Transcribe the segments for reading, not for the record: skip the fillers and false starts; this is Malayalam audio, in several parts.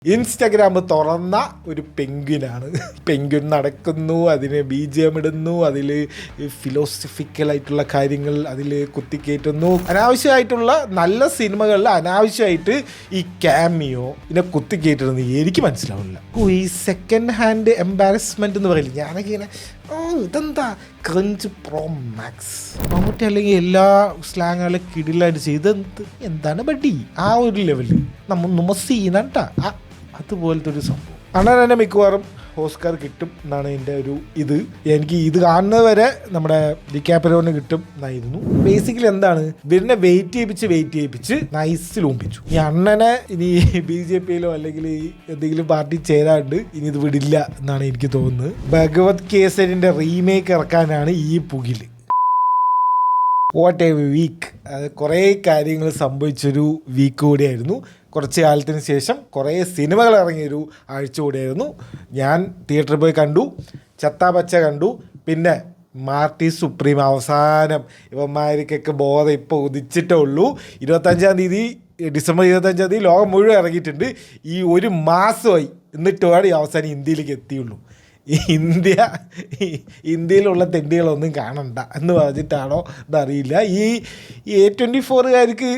ഇൻസ്റ്റഗ്രാം തുറന്ന ഒരു പെൻഗ്വിനാണ്. പെൻഗ്വിൻ നടക്കുന്നു, അതിന് BGM ഇടുന്നു, അതിൽ ഫിലോസഫിക്കലായിട്ടുള്ള കാര്യങ്ങൾ അതിൽ കുത്തിക്കയറ്റുന്നു. അനാവശ്യമായിട്ടുള്ള നല്ല സിനിമകളിൽ അനാവശ്യമായിട്ട് ഈ ക്യാമിയോ ഇതിനെ കുത്തിക്കയറ്റുന്നത് എനിക്ക് മനസ്സിലാവില്ല. ഈ സെക്കൻഡ് ഹാൻഡ് എംബാരസ്മെൻ്റ് എന്ന് പറയില്ല, ഞാനൊക്കെ ഇങ്ങനെ ഇതെന്താ ക്രഞ്ച് പ്രോ മാക്സ് മമ്മൂട്ടി അല്ലെങ്കിൽ എല്ലാ സ്ലാങ്ങുകളും കിടിലായിട്ട് ചെയ്ത് എന്താണ് ബഡി ആ ഒരു ലെവലിൽ നമ്മൾ ചെയ്യുന്നട്ടാ അതുപോലത്തെ ഒരു സംഭവം. അണ്ണൻ തന്നെ മിക്കവാറും ഓസ്കാർ കിട്ടും എന്നാണ് എൻ്റെ ഒരു എനിക്ക് ഇത് കാണുന്നത് വരെ നമ്മുടെ ഡിക്കാപ്രിയോന് കിട്ടും എന്നായിരുന്നു. ബേസിക്കലി എന്താണ് ഇവരിനെ വെയിറ്റ് ചെയ്യിപ്പിച്ച് നൈസിൽ ഊമ്പിച്ചു. ഈ അണ്ണനെ ഇനി BJPയിലോ അല്ലെങ്കിൽ എന്തെങ്കിലും പാർട്ടി ചേരാണ്ട് ഇനി ഇത് വിടില്ല എന്നാണ് എനിക്ക് തോന്നുന്നത്. ഭഗവത് കേസരിൻ്റെ റീമേക്ക് ഇറക്കാനാണ് ഈ പുകില്. What A week. അത് കുറേ കാര്യങ്ങൾ സംഭവിച്ചൊരു വീക്ക് കൂടിയായിരുന്നു. കുറച്ച് കാലത്തിന് ശേഷം കുറേ സിനിമകൾ ഇറങ്ങിയൊരു ആഴ്ച കൂടിയായിരുന്നു. ഞാൻ തിയേറ്ററിൽ പോയി കണ്ടു, ചത്താപച്ച കണ്ടു, പിന്നെ മാർട്ടി സുപ്രീം അവസാനം ഇവന്മാർക്കൊക്കെ ബോധം ഇപ്പോൾ ഉദിച്ചിട്ടേ ഉള്ളൂ. ഡിസംബർ 25 ലോകം മുഴുവൻ ഇറങ്ങിയിട്ടുണ്ട്. ഈ ഒരു മാസമായി എന്നിട്ടുമാണ് ഈ അവസാനം ഇന്ത്യയിലേക്ക് എത്തിയുള്ളൂ. ഇന്ത്യയിലുള്ള തെണ്ടികളൊന്നും കാണണ്ട എന്ന് പറഞ്ഞിട്ടാണോ എന്നറിയില്ല. ഈ A24കാർക്ക്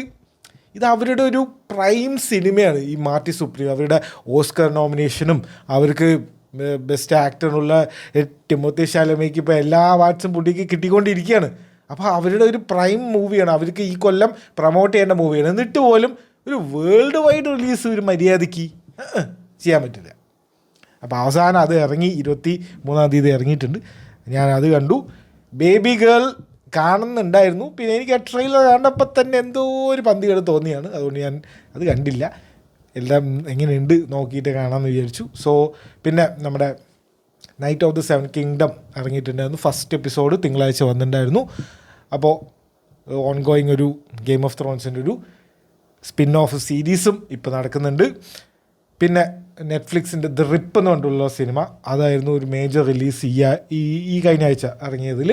ഇത് അവരുടെ ഒരു പ്രൈം സിനിമയാണ് ഈ മാർട്ടി സുപ്രീം. അവരുടെ ഓസ്കർ നോമിനേഷനും അവർക്ക് ബെസ്റ്റ് ആക്ടറിനുള്ള ടിമോത്തി ശാലമയ്ക്ക് ഇപ്പോൾ എല്ലാ അവാർഡ്സും പുള്ളിക്ക് കിട്ടിക്കൊണ്ടിരിക്കുകയാണ്. അപ്പോൾ അവരുടെ ഒരു പ്രൈം മൂവിയാണ്, അവർക്ക് ഈ കൊല്ലം പ്രൊമോട്ട് ചെയ്യേണ്ട മൂവിയാണ്. എന്നിട്ട് പോലും ഒരു വേൾഡ് വൈഡ് റിലീസ് ഒരു മര്യാദയ്ക്ക് ചെയ്യാൻ പറ്റില്ല. അപ്പോൾ അവസാനം അത് ഇറങ്ങി 23-ാം തീയതി ഇറങ്ങിയിട്ടുണ്ട്. ഞാനത് കണ്ടു. ബേബി ഗേൾ കാണുന്നുണ്ടായിരുന്നു. പിന്നെ എനിക്ക് ആ ട്രെയിലർ കണ്ടപ്പോൾ തന്നെ എന്തോ ഒരു പന്തികേട് തോന്നിയാണ്. അതുകൊണ്ട് ഞാൻ അത് കണ്ടില്ല. എല്ലാം എങ്ങനെയുണ്ട് നോക്കിയിട്ട് കാണാമെന്ന് വിചാരിച്ചു. പിന്നെ നമ്മുടെ Knight of the Seven Kingdom ഇറങ്ങിയിട്ടുണ്ടായിരുന്നു. ഫസ്റ്റ് എപ്പിസോഡ് തിങ്കളാഴ്ച വന്നിട്ടുണ്ടായിരുന്നു. അപ്പോൾ ഓൺഗോയിങ് ഒരു ഗെയിം ഓഫ് ത്രോൺസിൻ്റെ ഒരു സ്പിൻ ഓഫ് സീരീസും ഇപ്പോൾ നടക്കുന്നുണ്ട്. പിന്നെ നെറ്റ്ഫ്ലിക്സിൻ്റെ ദ റിപ്പ് എന്ന് പറഞ്ഞിട്ടുള്ള സിനിമ, അതായിരുന്നു ഒരു മേജർ റിലീസ് ഈ കഴിഞ്ഞ ആഴ്ച ഇറങ്ങിയതിൽ.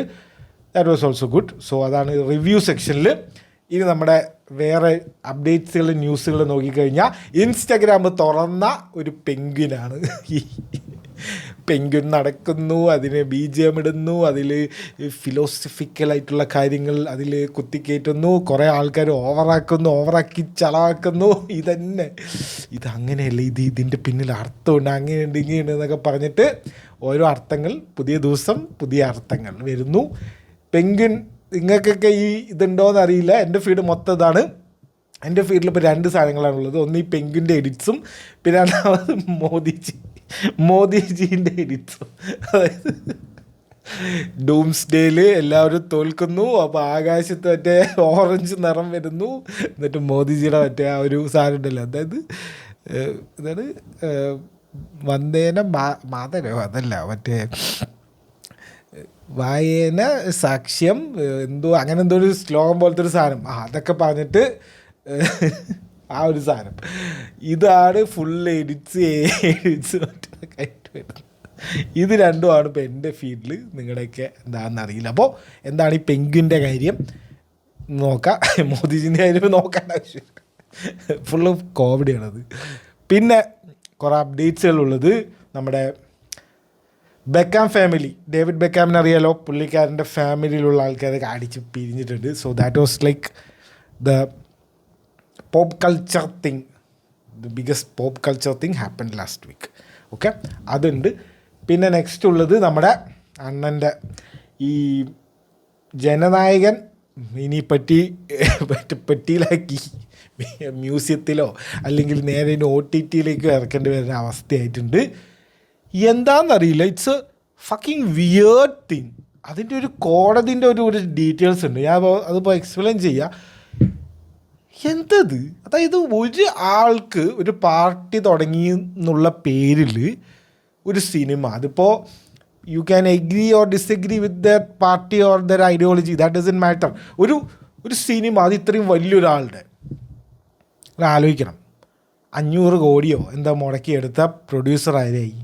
That was also good. അതാണ് റിവ്യൂ സെക്ഷനിൽ. ഇനി നമ്മുടെ വേറെ അപ്ഡേറ്റ്സുകൾ ന്യൂസുകൾ നോക്കിക്കഴിഞ്ഞാൽ ഇൻസ്റ്റഗ്രാം തുറന്ന ഒരു പെൻഗ്വിനാണ്. പെൻഗ്വിൻ നടക്കുന്നു, അതിന് BGM ഇടുന്നു, അതിൽ ഫിലോസഫിക്കലായിട്ടുള്ള കാര്യങ്ങൾ അതിൽ കുത്തിക്കയറ്റുന്നു, കുറേ ആൾക്കാർ ഓവറാക്കി ചളവാക്കുന്നു. ഇതങ്ങനെയല്ല, ഇതിൻ്റെ പിന്നിൽ അർത്ഥമുണ്ട്, അങ്ങനെയുണ്ട് ഇങ്ങനെയുണ്ട് എന്നൊക്കെ പറഞ്ഞിട്ട് ഓരോ അർത്ഥങ്ങൾ, പുതിയ ദിവസം പുതിയ അർത്ഥങ്ങൾ വരുന്നു. പെൻഗ്വിൻ നിങ്ങൾക്കൊക്കെ ഈ ഇതുണ്ടോയെന്ന് അറിയില്ല. എൻ്റെ ഫീഡ് മൊത്തം ഇതാണ്. എൻ്റെ ഫീഡിൽ ഇപ്പോൾ 2 സാധനങ്ങളാണുള്ളത്. ഒന്ന് ഈ പെൻഗ്വിൻ്റെ എഡിറ്റ്സും, പിന്നെ രണ്ടാമത് മോദിജീൻ്റെ എഡിറ്റ്സും. അതായത് ഡൂംസ്ഡേയിൽ എല്ലാവരും തോൽക്കുന്നു, അപ്പോൾ ആകാശത്ത് മറ്റേ ഓറഞ്ച് നിറം വരുന്നു, എന്നിട്ട് മോദിജിയുടെ മറ്റേ ആ ഒരു സാധനം ഉണ്ടല്ലോ, അതായത് ഇതാണ് വന്ദേന മാതരോ, അതല്ല മറ്റേ വായന സാക്ഷ്യം അങ്ങനെ എന്തോ ഒരു ശ്ലോകം പോലത്തെ ഒരു സാധനം, അതൊക്കെ പറഞ്ഞിട്ട് ആ ഒരു സാധനം. ഇതാണ് ഫുൾ എഡിറ്റ്സ് മറ്റൊക്കെ ആയിട്ട് വരുന്നത്. ഇത് രണ്ടുമാണ് ഇപ്പോൾ എൻ്റെ ഫീൽഡിൽ. നിങ്ങളുടെയൊക്കെ എന്താണെന്ന് അറിയില്ല. അപ്പോൾ എന്താണ് ഈ പെൻഗ്വിൻ്റെ കാര്യം നോക്കാം, മോദിജിൻ്റെ കാര്യം നോക്കേണ്ട ആവശ്യമില്ല. ഫുള്ള് കോമഡിയാണത്. പിന്നെ കുറേ അപ്ഡേറ്റ്സുകളുള്ളത് നമ്മുടെ ബെക്കാം ഫാമിലി. ഡേവിഡ് ബെക്കാമിനെ അറിയാലോ, പുള്ളിക്കാരൻ്റെ ഫാമിലിയിലുള്ള ആൾക്കാരൊക്കെ അടിച്ച് പിരിഞ്ഞിട്ടുണ്ട്. That was like the pop culture thing, the biggest pop culture thing happened last week. Okay, അതുണ്ട്. പിന്നെ നെക്സ്റ്റ് ഉള്ളത് നമ്മുടെ അണ്ണൻ്റെ ഈ ജനനായകൻ ഇനി പെട്ടിയിലാക്കി മ്യൂസിയത്തിലോ അല്ലെങ്കിൽ നേരെ OTTയിലേക്കോ ഇറക്കേണ്ടി വരുന്ന അവസ്ഥയായിട്ടുണ്ട്. എന്താണെന്നറിയില്ല, it's A fucking weird thing. അതിൻ്റെ ഒരു കോടതിൻ്റെ ഒരു ഡീറ്റെയിൽസ് ഉണ്ട്, ഞാൻ അതിപ്പോൾ എക്സ്പ്ലെയിൻ ചെയ്യാം. എന്തത്, അതായത് ഒരു ആൾക്ക് ഒരു പാർട്ടി തുടങ്ങി എന്നുള്ള പേരിൽ ഒരു സിനിമ, അതിപ്പോൾ you can agree or disagree with that party or there ideology, that doesn't matter. ഒരു സിനിമ അത് ഇത്രയും വലിയൊരാളുടെ ആലോചിക്കണം, 500 കോടിയോ എന്താ മുടക്കിയെടുത്ത പ്രൊഡ്യൂസർ ആരായി.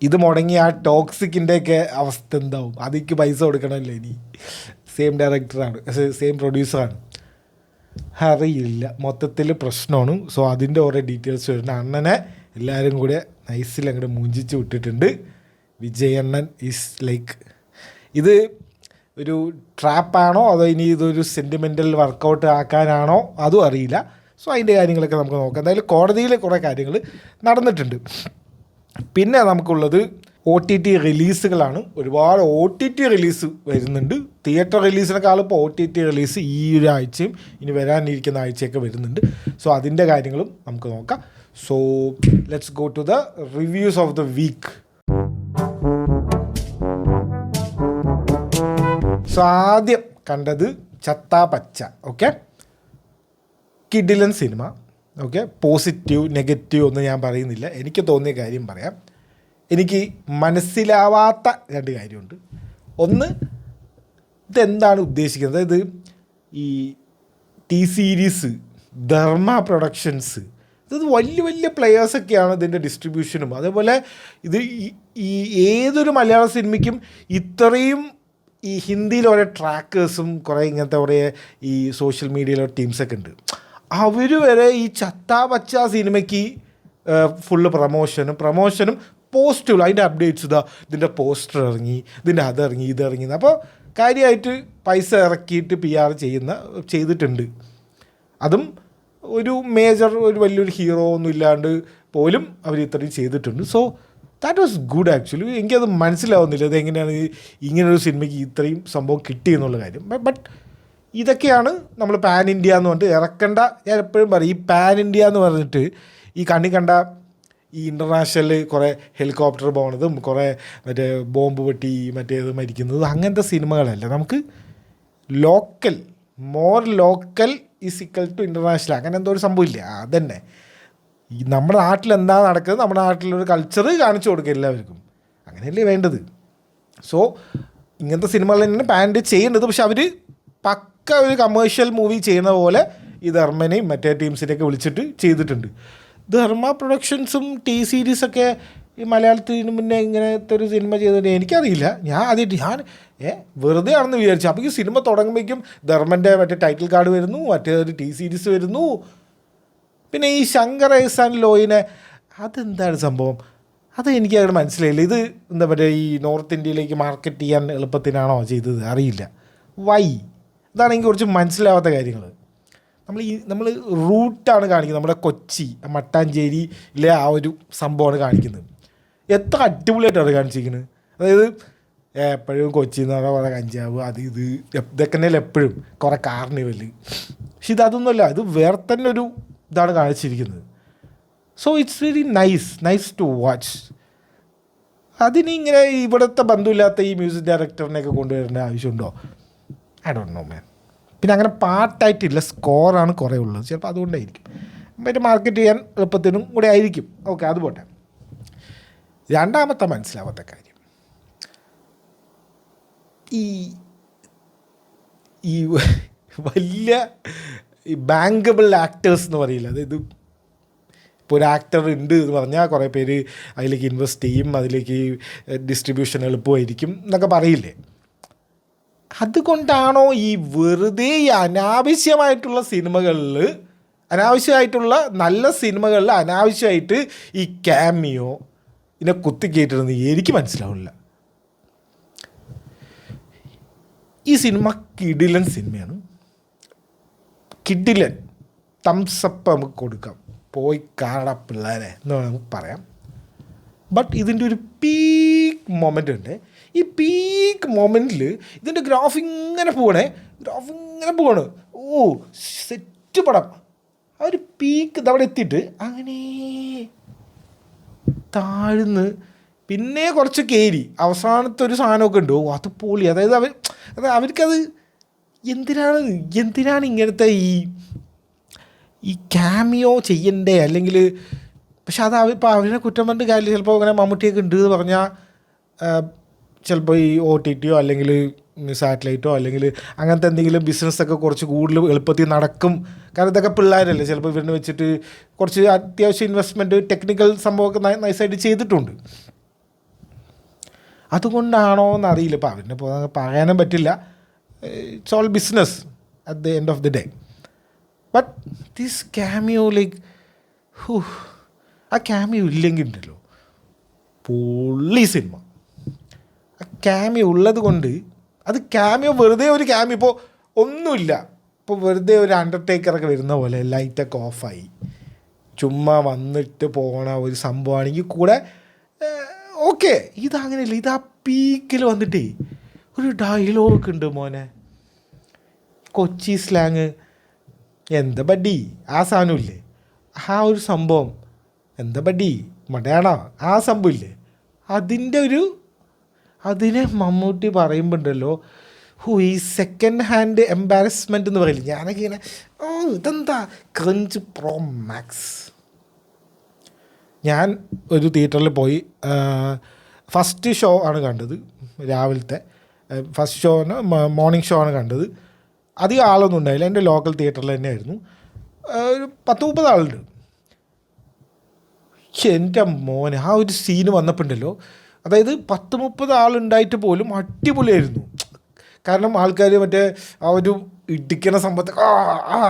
ഇത് മുടങ്ങി ആ ടോക്സിക്കിൻ്റെയൊക്കെ അവസ്ഥ എന്താവും? അതിക്ക് പൈസ കൊടുക്കണമല്ലോ. ഇനി സെയിം ഡയറക്ടറാണ്, സെയിം പ്രൊഡ്യൂസറാണ്. അറിയില്ല, മൊത്തത്തിൽ പ്രശ്നമാണ്. സോ അതിൻ്റെ ഓരോ ഡീറ്റെയിൽസ് വരുന്ന അണ്ണനെ എല്ലാവരും കൂടെ നൈസിൽ അങ്ങോട്ട് മൂഞ്ചിച്ച് വിട്ടിട്ടുണ്ട്. വിജയണ്ണൻ ഈസ് ലൈക്ക് ഇത് ഒരു ട്രാപ്പാണോ അതോ ഇനി ഇതൊരു സെൻറ്റിമെൻ്റൽ വർക്കൗട്ട് ആക്കാനാണോ അതും അറിയില്ല. സോ അതിൻ്റെ കാര്യങ്ങളൊക്കെ നമുക്ക് നോക്കാം. എന്തായാലും കോടതിയിൽ കുറേ കാര്യങ്ങൾ നടന്നിട്ടുണ്ട്. പിന്നെ നമുക്കുള്ളത് OTT റിലീസുകളാണ്. ഒരുപാട് OTT റിലീസ് വരുന്നുണ്ട്. തിയേറ്റർ റിലീസിനേക്കാളും ഇപ്പോൾ OTT റിലീസ് ഈ ഒരു ആഴ്ചയും ഇനി വരാനിരിക്കുന്ന ആഴ്ചയൊക്കെ വരുന്നുണ്ട്. സോ അതിൻ്റെ കാര്യങ്ങളും നമുക്ക് നോക്കാം. So let's go to the reviews of the week. So ആദ്യം കണ്ടത് ചത്താ പച്ച. ഓക്കെ, കിഡിലൻ സിനിമ. ഓക്കെ, പോസിറ്റീവ് നെഗറ്റീവ് ഒന്നും ഞാൻ പറയുന്നില്ല. എനിക്ക് തോന്നിയ കാര്യം പറയാം. എനിക്ക് മനസ്സിലാവാത്ത രണ്ട് കാര്യമുണ്ട്. ഒന്ന്, ഇതെന്താണ് ഉദ്ദേശിക്കുന്നത്? അതായത് ഈ സീരീസ് ധർമ്മ പ്രൊഡക്ഷൻസ്, ഇത് വലിയ വലിയ പ്ലെയേഴ്സൊക്കെയാണ് ഇതിൻ്റെ ഡിസ്ട്രിബ്യൂഷനും. അതേപോലെ ഇത് ഈ ഏതൊരു മലയാള സിനിമയ്ക്കും ഇത്രയും ഈ ഹിന്ദിയിൽ ഓരോ ട്രാക്കേഴ്സും കുറേ ഇങ്ങനത്തെ കുറേ ഈ സോഷ്യൽ മീഡിയയിലെ ടീംസൊക്കെ ഉണ്ട്. അവർ വരെ ഈ ചത്താ പച്ച സിനിമയ്ക്ക് ഫുള്ള് പ്രമോഷനും പോസ്റ്റുകൾ, അതിൻ്റെ അപ്ഡേറ്റ്സ്, ഇതിൻ്റെ പോസ്റ്റർ ഇറങ്ങി, ഇതിൻ്റെ അതിറങ്ങി, ഇതിറങ്ങി. അപ്പോൾ കാര്യമായിട്ട് പൈസ ഇറക്കിയിട്ട് PR ചെയ്തിട്ടുണ്ട്. അതും ഒരു വലിയൊരു ഹീറോ ഒന്നും ഇല്ലാണ്ട് പോലും അവർ ഇത്രയും ചെയ്തിട്ടുണ്ട്. So that was good actually. എനിക്കത് മനസ്സിലാവുന്നില്ല അതെങ്ങനെയാണ് ഇങ്ങനൊരു സിനിമയ്ക്ക് ഇത്രയും സംഭവം കിട്ടിയെന്നുള്ള കാര്യം. ബട്ട് ഇതൊക്കെയാണ് നമ്മൾ പാൻ ഇന്ത്യ എന്ന് പറഞ്ഞിട്ട് ഇറക്കേണ്ട. ഞാൻ എപ്പോഴും പറയും, ഈ പാൻ ഇന്ത്യ എന്ന് പറഞ്ഞിട്ട് ഈ കണ്ട ഈ ഇൻ്റർനാഷണൽ കുറേ ഹെലികോപ്റ്റർ പോകുന്നതും കുറേ മറ്റേ ബോംബ് പൊട്ടി മറ്റേത് മരിക്കുന്നതും അങ്ങനത്തെ സിനിമകളല്ല. നമുക്ക് more local is equal to international, അങ്ങനെ എന്തോ ഒരു സംഭവമില്ല. അതന്നെ ഈ നമ്മുടെ നാട്ടിൽ എന്താ നടക്കുന്നത്, നമ്മുടെ നാട്ടിലൊരു കൾച്ചർ കാണിച്ചു കൊടുക്കുക എല്ലാവർക്കും, അങ്ങനെയല്ലേ വേണ്ടത്. സോ ഇങ്ങനത്തെ സിനിമകൾ തന്നെയാണ് പാൻ ചെയ്യേണ്ടത്. പക്ഷെ അവർ പക്ക ഒരു കമേഴ്ഷ്യൽ മൂവി ചെയ്യുന്ന പോലെ ഈ ധർമ്മനെയും മറ്റേ ടീംസിനെയൊക്കെ വിളിച്ചിട്ട് ചെയ്തിട്ടുണ്ട്. ധർമ്മ പ്രൊഡക്ഷൻസും സീരീസൊക്കെ ഈ മലയാളത്തിന് മുന്നേ ഇങ്ങനത്തെ ഒരു സിനിമ ചെയ്തിട്ട് എനിക്കറിയില്ല. ഞാൻ വെറുതെ ആണെന്ന് വിചാരിച്ചു. അപ്പോൾ ഈ സിനിമ തുടങ്ങുമ്പോഴേക്കും ധർമ്മൻ്റെ മറ്റേ ടൈറ്റിൽ കാർഡ് വരുന്നു, മറ്റേതൊരു സീരീസ് വരുന്നു. പിന്നെ ഈ ശങ്കർ എഹ്സാൻ ലോയിനെ, അതെന്താണ് സംഭവം? അത് എനിക്ക് അങ്ങനെ മനസ്സിലായില്ല. ഇത് എന്താ പറയുക, ഈ നോർത്ത് ഇന്ത്യയിലേക്ക് മാർക്കറ്റ് ചെയ്യാൻ എളുപ്പത്തിനാണോ ചെയ്തത്? അറിയില്ല. ഇതാണ് എനിക്ക് കുറച്ച് മനസ്സിലാവാത്ത കാര്യങ്ങൾ. നമ്മൾ റൂട്ടാണ് കാണിക്കുന്നത്. നമ്മുടെ കൊച്ചി മട്ടാഞ്ചേരിയിലെ ആ ഒരു സംഭവമാണ് കാണിക്കുന്നത്. എത്ര അടിപൊളിയായിട്ടാണ് കാണിച്ചിരിക്കുന്നത്. അതായത് എപ്പോഴും കൊച്ചി എന്ന് പറഞ്ഞാൽ കുറേ കഞ്ചാവ്, ഇതൊക്കെ തന്നെയല്ല എപ്പോഴും കുറേ കാർണിവൽ. പക്ഷെ അതൊന്നുമല്ല, ഇത് വേറെ തന്നെ ഒരു ഇതാണ് കാണിച്ചിരിക്കുന്നത്. So it's very nice to watch. അതിന് ഇങ്ങനെ ഇവിടുത്തെ ബന്ധമില്ലാത്ത ഈ മ്യൂസിക് ഡയറക്ടറിനെയൊക്കെ കൊണ്ടുവരേണ്ട ആവശ്യമുണ്ടോ? I don't know man. പിന്നെ അങ്ങനെ പാട്ടായിട്ടില്ല, സ്കോറാണ് കുറേ ഉള്ളത്. ചിലപ്പോൾ അതുകൊണ്ടായിരിക്കും, മറ്റേ മാർക്കറ്റ് ചെയ്യാൻ എളുപ്പത്തിനും കൂടെ ആയിരിക്കും. ഓക്കെ, അത് പോട്ടെ. രണ്ടാമത്തെ മനസ്സിലാവാത്ത കാര്യം, ഈ വലിയ ഈ ബാങ്കബിൾ ആക്ടേഴ്സ് എന്ന് പറയില്ല. അതായത് ഇപ്പോൾ ഒരു ആക്ടർ ഉണ്ട് എന്ന് പറഞ്ഞാൽ കുറേ പേര് അതിലേക്ക് ഇൻവെസ്റ്റ് ചെയ്യും, അതിലേക്ക് ഡിസ്ട്രിബ്യൂഷൻ എളുപ്പമായിരിക്കും എന്നൊക്കെ പറയില്ലേ. അതുകൊണ്ടാണോ ഈ വെറുതെ ഈ അനാവശ്യമായിട്ടുള്ള നല്ല സിനിമകളിൽ അനാവശ്യമായിട്ട് ഈ ക്യാമിയോ ഇതിനെ കുത്തിക്കേറ്റിരുന്നത്? എനിക്ക് മനസ്സിലാവില്ല. ഈ സിനിമ കിടിലൻ സിനിമയാണ്. കിടിലൻ തംസപ്പ് നമുക്ക് കൊടുക്കാം, പോയി കാണാ പിള്ളേരെ എന്ന് നമുക്ക് പറയാം. ബട്ട് ഇതിൻ്റെ ഒരു പീക്ക് മൊമെൻ്റ് ഉണ്ട്. ഈ പീക്ക് മൊമെൻറ്റിൽ ഇതിൻ്റെ ഗ്രാഫ് ഇങ്ങനെ പോവാണ്. ഓ സെറ്റ് പടം. ആ ഒരു പീക്ക് ഇതവിടെ എത്തിയിട്ട് അങ്ങനെ താഴ്ന്ന് പിന്നെ കുറച്ച് കയറി അവസാനത്തെ ഒരു സാധനമൊക്കെ ഉണ്ട്. ഓ അത് പൊളി. അതായത് അവർക്കത് എന്തിനാണ് ഇങ്ങനത്തെ ഈ ക്യാമിയോ ചെയ്യണ്ടേ? അല്ലെങ്കിൽ പക്ഷെ അത് ഇപ്പോൾ അവരെ കുറ്റം പറഞ്ഞിട്ട് കാര്യമില്ല. ചിലപ്പോൾ അങ്ങനെ മമ്മൂട്ടിയൊക്കെ ഉണ്ട് എന്ന് പറഞ്ഞാൽ ചിലപ്പോൾ ഈ OTT അല്ലെങ്കിൽ സാറ്റലൈറ്റോ അല്ലെങ്കിൽ അങ്ങനത്തെ എന്തെങ്കിലും ബിസിനസ്സൊക്കെ കുറച്ച് കൂടുതൽ എളുപ്പത്തിൽ നടക്കും. കാരണം ഇതൊക്കെ പിള്ളേരല്ലേ, ചിലപ്പോൾ ഇവരിനെ വെച്ചിട്ട് കുറച്ച് അത്യാവശ്യം ഇൻവെസ്റ്റ്മെൻറ്റ് ടെക്നിക്കൽ സംഭവമൊക്കെ നൈസായിട്ട് ചെയ്തിട്ടുണ്ട്. അതുകൊണ്ടാണോ എന്നറിയില്ല. ഇപ്പോൾ അവരിനെ പറയാനും പറ്റില്ല. It's all business at the end of the day. But this cameo like ആ ക്യാമിയോ ഇല്ലെങ്കിൽ ഉണ്ടല്ലോ പൊള്ളി സിനിമ. ആ ക്യാമിയോ ഉള്ളത് കൊണ്ട് അത് ക്യാമിയോ വെറുതെ ഒരു ക്യാമിയോ ഇപ്പോൾ ഒന്നുമില്ല, ഇപ്പോൾ വെറുതെ ഒരു അണ്ടർടേക്കറൊക്കെ വരുന്ന പോലെ ലൈറ്റൊക്കെ ഓഫായി ചുമ്മാ വന്നിട്ട് പോകണ ഒരു സംഭവമാണെങ്കിൽ കൂടെ ഓക്കെ. ഇതങ്ങനെയല്ല, ഇത് ആ പീക്കിൽ വന്നിട്ടേ ഒരു ഡയലോഗ് ഉണ്ട് മോനെ, കൊച്ചി സ്ലാങ്, എന്താ ബഡ്ഡി ആ സാധനമില്ലേ, ആ ഒരു സംഭവം എന്താ ബഡ്ഡി മടയാണോ ആ സംഭവം ഇല്ലേ, അതിനെ മമ്മൂട്ടി പറയുമ്പോൾ ഉണ്ടല്ലോ ഈ സെക്കൻഡ് ഹാൻഡ് എംബാരസ്മെൻറ്റ് എന്ന് പറയില്ല, ഞാനൊക്കെ ഇങ്ങനെ ഇതെന്താ ക്രഞ്ച് പ്രോ മാക്സ്. ഞാൻ ഒരു തിയേറ്ററിൽ പോയി ഫസ്റ്റ് ഷോ ആണ് കണ്ടത്, രാവിലത്തെ ഫസ്റ്റ് ഷോന് മോർണിംഗ് ഷോ ആണ് കണ്ടത്. അധികം ആളൊന്നും ഉണ്ടായില്ല, എൻ്റെ ലോക്കൽ തിയേറ്ററിൽ തന്നെയായിരുന്നു. ഒരു 10-30 ആളുണ്ട്. എൻ്റെ മോനെ ആ ഒരു സീന് വന്നപ്പോൾ ഉണ്ടല്ലോ, അതായത് 10-30 ആളുണ്ടായിട്ട് പോലും അടിപൊളിയായിരുന്നു. കാരണം ആൾക്കാർ മറ്റേ ആ ഒരു ഇടിക്കണ സംഭവത്തെ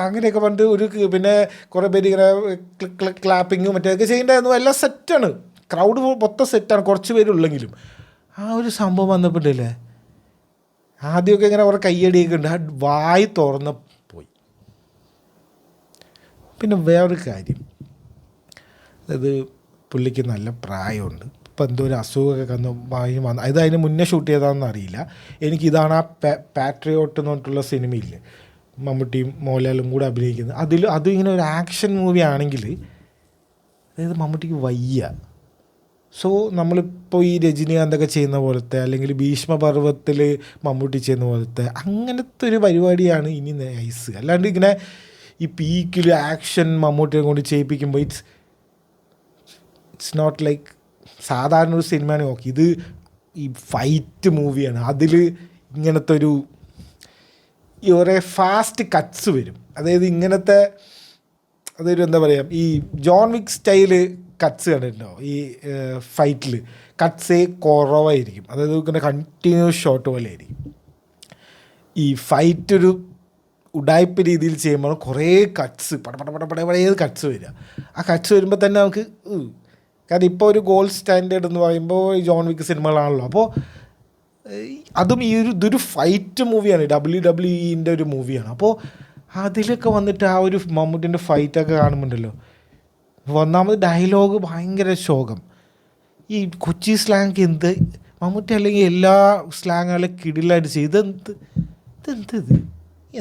അങ്ങനെയൊക്കെ പറഞ്ഞിട്ട് ഒരു പിന്നെ കുറേ പേര് ഇങ്ങനെ ക്ലാപ്പിങ്ങും മറ്റേതൊക്കെ ചെയ്യേണ്ടായിരുന്നു. എല്ലാം സെറ്റാണ്, ക്രൗഡ് മൊത്തം സെറ്റാണ്, കുറച്ച് പേരുള്ളെങ്കിലും ആ ഒരു സംഭവം വന്നപ്പോഴല്ലേ ആദ്യമൊക്കെ ഇങ്ങനെ കുറേ കയ്യടിയൊക്കെ ഉണ്ട്, ആ വായി തുറന്ന് പോയി. പിന്നെ വേറൊരു കാര്യം, അതായത് പുള്ളിക്ക് നല്ല പ്രായമുണ്ട്, ഇപ്പം എന്തോ ഒരു അസുഖമൊക്കെ വന്നു, അത് അതിന് മുന്നേ ഷൂട്ട് ചെയ്തതാണെന്ന് അറിയില്ല. എനിക്കിതാണ് ആ പാട്രിയോട്ട് എന്ന് പറഞ്ഞിട്ടുള്ള സിനിമയില്ലേ, മമ്മൂട്ടിയും മോഹൻലാലും കൂടെ അഭിനയിക്കുന്നത്, അതിങ്ങനെ ഒരു ആക്ഷൻ മൂവി ആണെങ്കിൽ അതായത് മമ്മൂട്ടിക്ക് വയ്യ. സോ നമ്മളിപ്പോൾ ഈ രജനീകാന്തൊക്കെ ചെയ്യുന്ന പോലത്തെ അല്ലെങ്കിൽ ഭീഷ്മപർവത്തിൽ മമ്മൂട്ടി ചെയ്യുന്ന പോലത്തെ അങ്ങനത്തെ ഒരു പരിപാടിയാണ് ഇനി നൈസ്. അല്ലാണ്ട് ഇങ്ങനെ ഈ പീക്കിൽ ആക്ഷൻ മമ്മൂട്ടിയെ കൊണ്ട് ചെയ്യിപ്പിക്കുമ്പോൾ ഇറ്റ്സ് നോട്ട് ലൈക്ക് സാധാരണ ഒരു സിനിമയാണ്. നോക്കി ഇത് ഈ ഫൈറ്റ് മൂവിയാണ്, അതിൽ ഇങ്ങനത്തെ ഒരു കുറേ ഫാസ്റ്റ് കട്ട്സ് വരും. അതായത് ഇങ്ങനത്തെ അതൊരു എന്താ പറയുക, ഈ ജോൺ വിക്ക് സ്റ്റൈല് കട്ട്സ് കണ്ടിട്ടുണ്ടോ, ഈ ഫൈറ്റിൽ കട്ട്സേ കുറവായിരിക്കും, അതായത് ഇങ്ങനെ കണ്ടിന്യൂസ് ഷോട്ട് പോലെ ആയിരിക്കും. ഈ ഫൈറ്റ് ഒരു ഉഡായ്പ രീതിയിൽ ചെയ്യുമ്പോൾ കുറേ കട്ട്സ് പടപടേ കട്ട്സ് വരിക. ആ കട്ട്സ് വരുമ്പോൾ തന്നെ നമുക്ക് കാരണം ഇപ്പോൾ ഒരു ഗോൾഡ് സ്റ്റാൻഡേർഡ് എന്ന് പറയുമ്പോൾ ഈ ജോൺ വിക്ക് സിനിമകളാണല്ലോ. അപ്പോൾ അതും ഇതൊരു ഫൈറ്റ് മൂവിയാണ്, WWE ഒരു മൂവിയാണ്. അപ്പോൾ അതിലൊക്കെ വന്നിട്ട് ആ ഒരു മമ്മൂട്ടിൻ്റെ ഫൈറ്റൊക്കെ കാണുമ്പോണ്ടല്ലോ, ഒന്നാമത് ഡയലോഗ് ഭയങ്കര ശോകം. ഈ കൊച്ചി സ്ലാങ് എന്ത് മമ്മൂട്ടി അല്ലെങ്കിൽ എല്ലാ സ്ലാങ്ങുകളും കിടിലായിട്ട് ചെയ്ത് ഇത്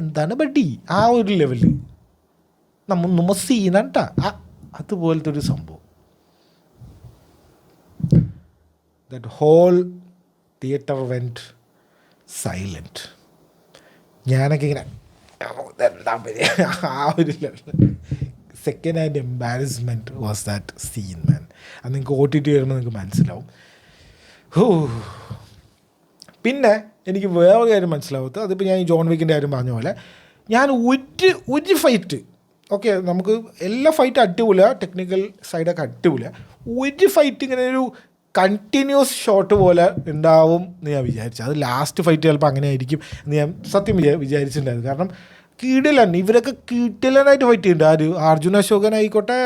എന്താണ് ബഡ്ഡി ആ ഒരു ലെവല് നമ്മ സീനാട്ടാ അതുപോലത്തെ ഒരു സംഭവം. That whole theatre went silent. ഞാനൊക്കെ ഇങ്ങനെ എന്താ പറയുക, ആ ഒരു level second hand embarrassment was that scene man. അത് നിങ്ങൾക്ക് OTT വരുമ്പോൾ നിങ്ങൾക്ക് മനസ്സിലാവും. പിന്നെ എനിക്ക് വേറൊരു കാര്യം മനസ്സിലാവത്ത്, അതിപ്പോൾ ഞാൻ ഈ ജോൺ വിക്കിൻ്റെ കാര്യം പറഞ്ഞ പോലെ ഞാൻ ഒരു ഫൈറ്റ് ഓക്കെ, നമുക്ക് എല്ലാ ഫൈറ്റും അടിപൊളിയാണ്, ടെക്നിക്കൽ സൈഡൊക്കെ അടിപൊളിയാണ്, ഒരു ഫൈറ്റ് ഇങ്ങനെ ഒരു കണ്ടിന്യൂസ് ഷോട്ട് പോലെ ഉണ്ടാവും എന്ന് ഞാൻ വിചാരിച്ചു. അത് ലാസ്റ്റ് ഫൈറ്റ് ചിലപ്പോൾ അങ്ങനെ ആയിരിക്കും എന്ന് ഞാൻ സത്യം വിചാരിച്ചിട്ടുണ്ടായിരുന്നു. കാരണം കിടിലൻ, ഇവരൊക്കെ കിടിലനായിട്ട് ഫൈറ്റ് ചെയ്യുന്നുണ്ട്. അർജുന അശോകൻ ആയിക്കോട്ടെ,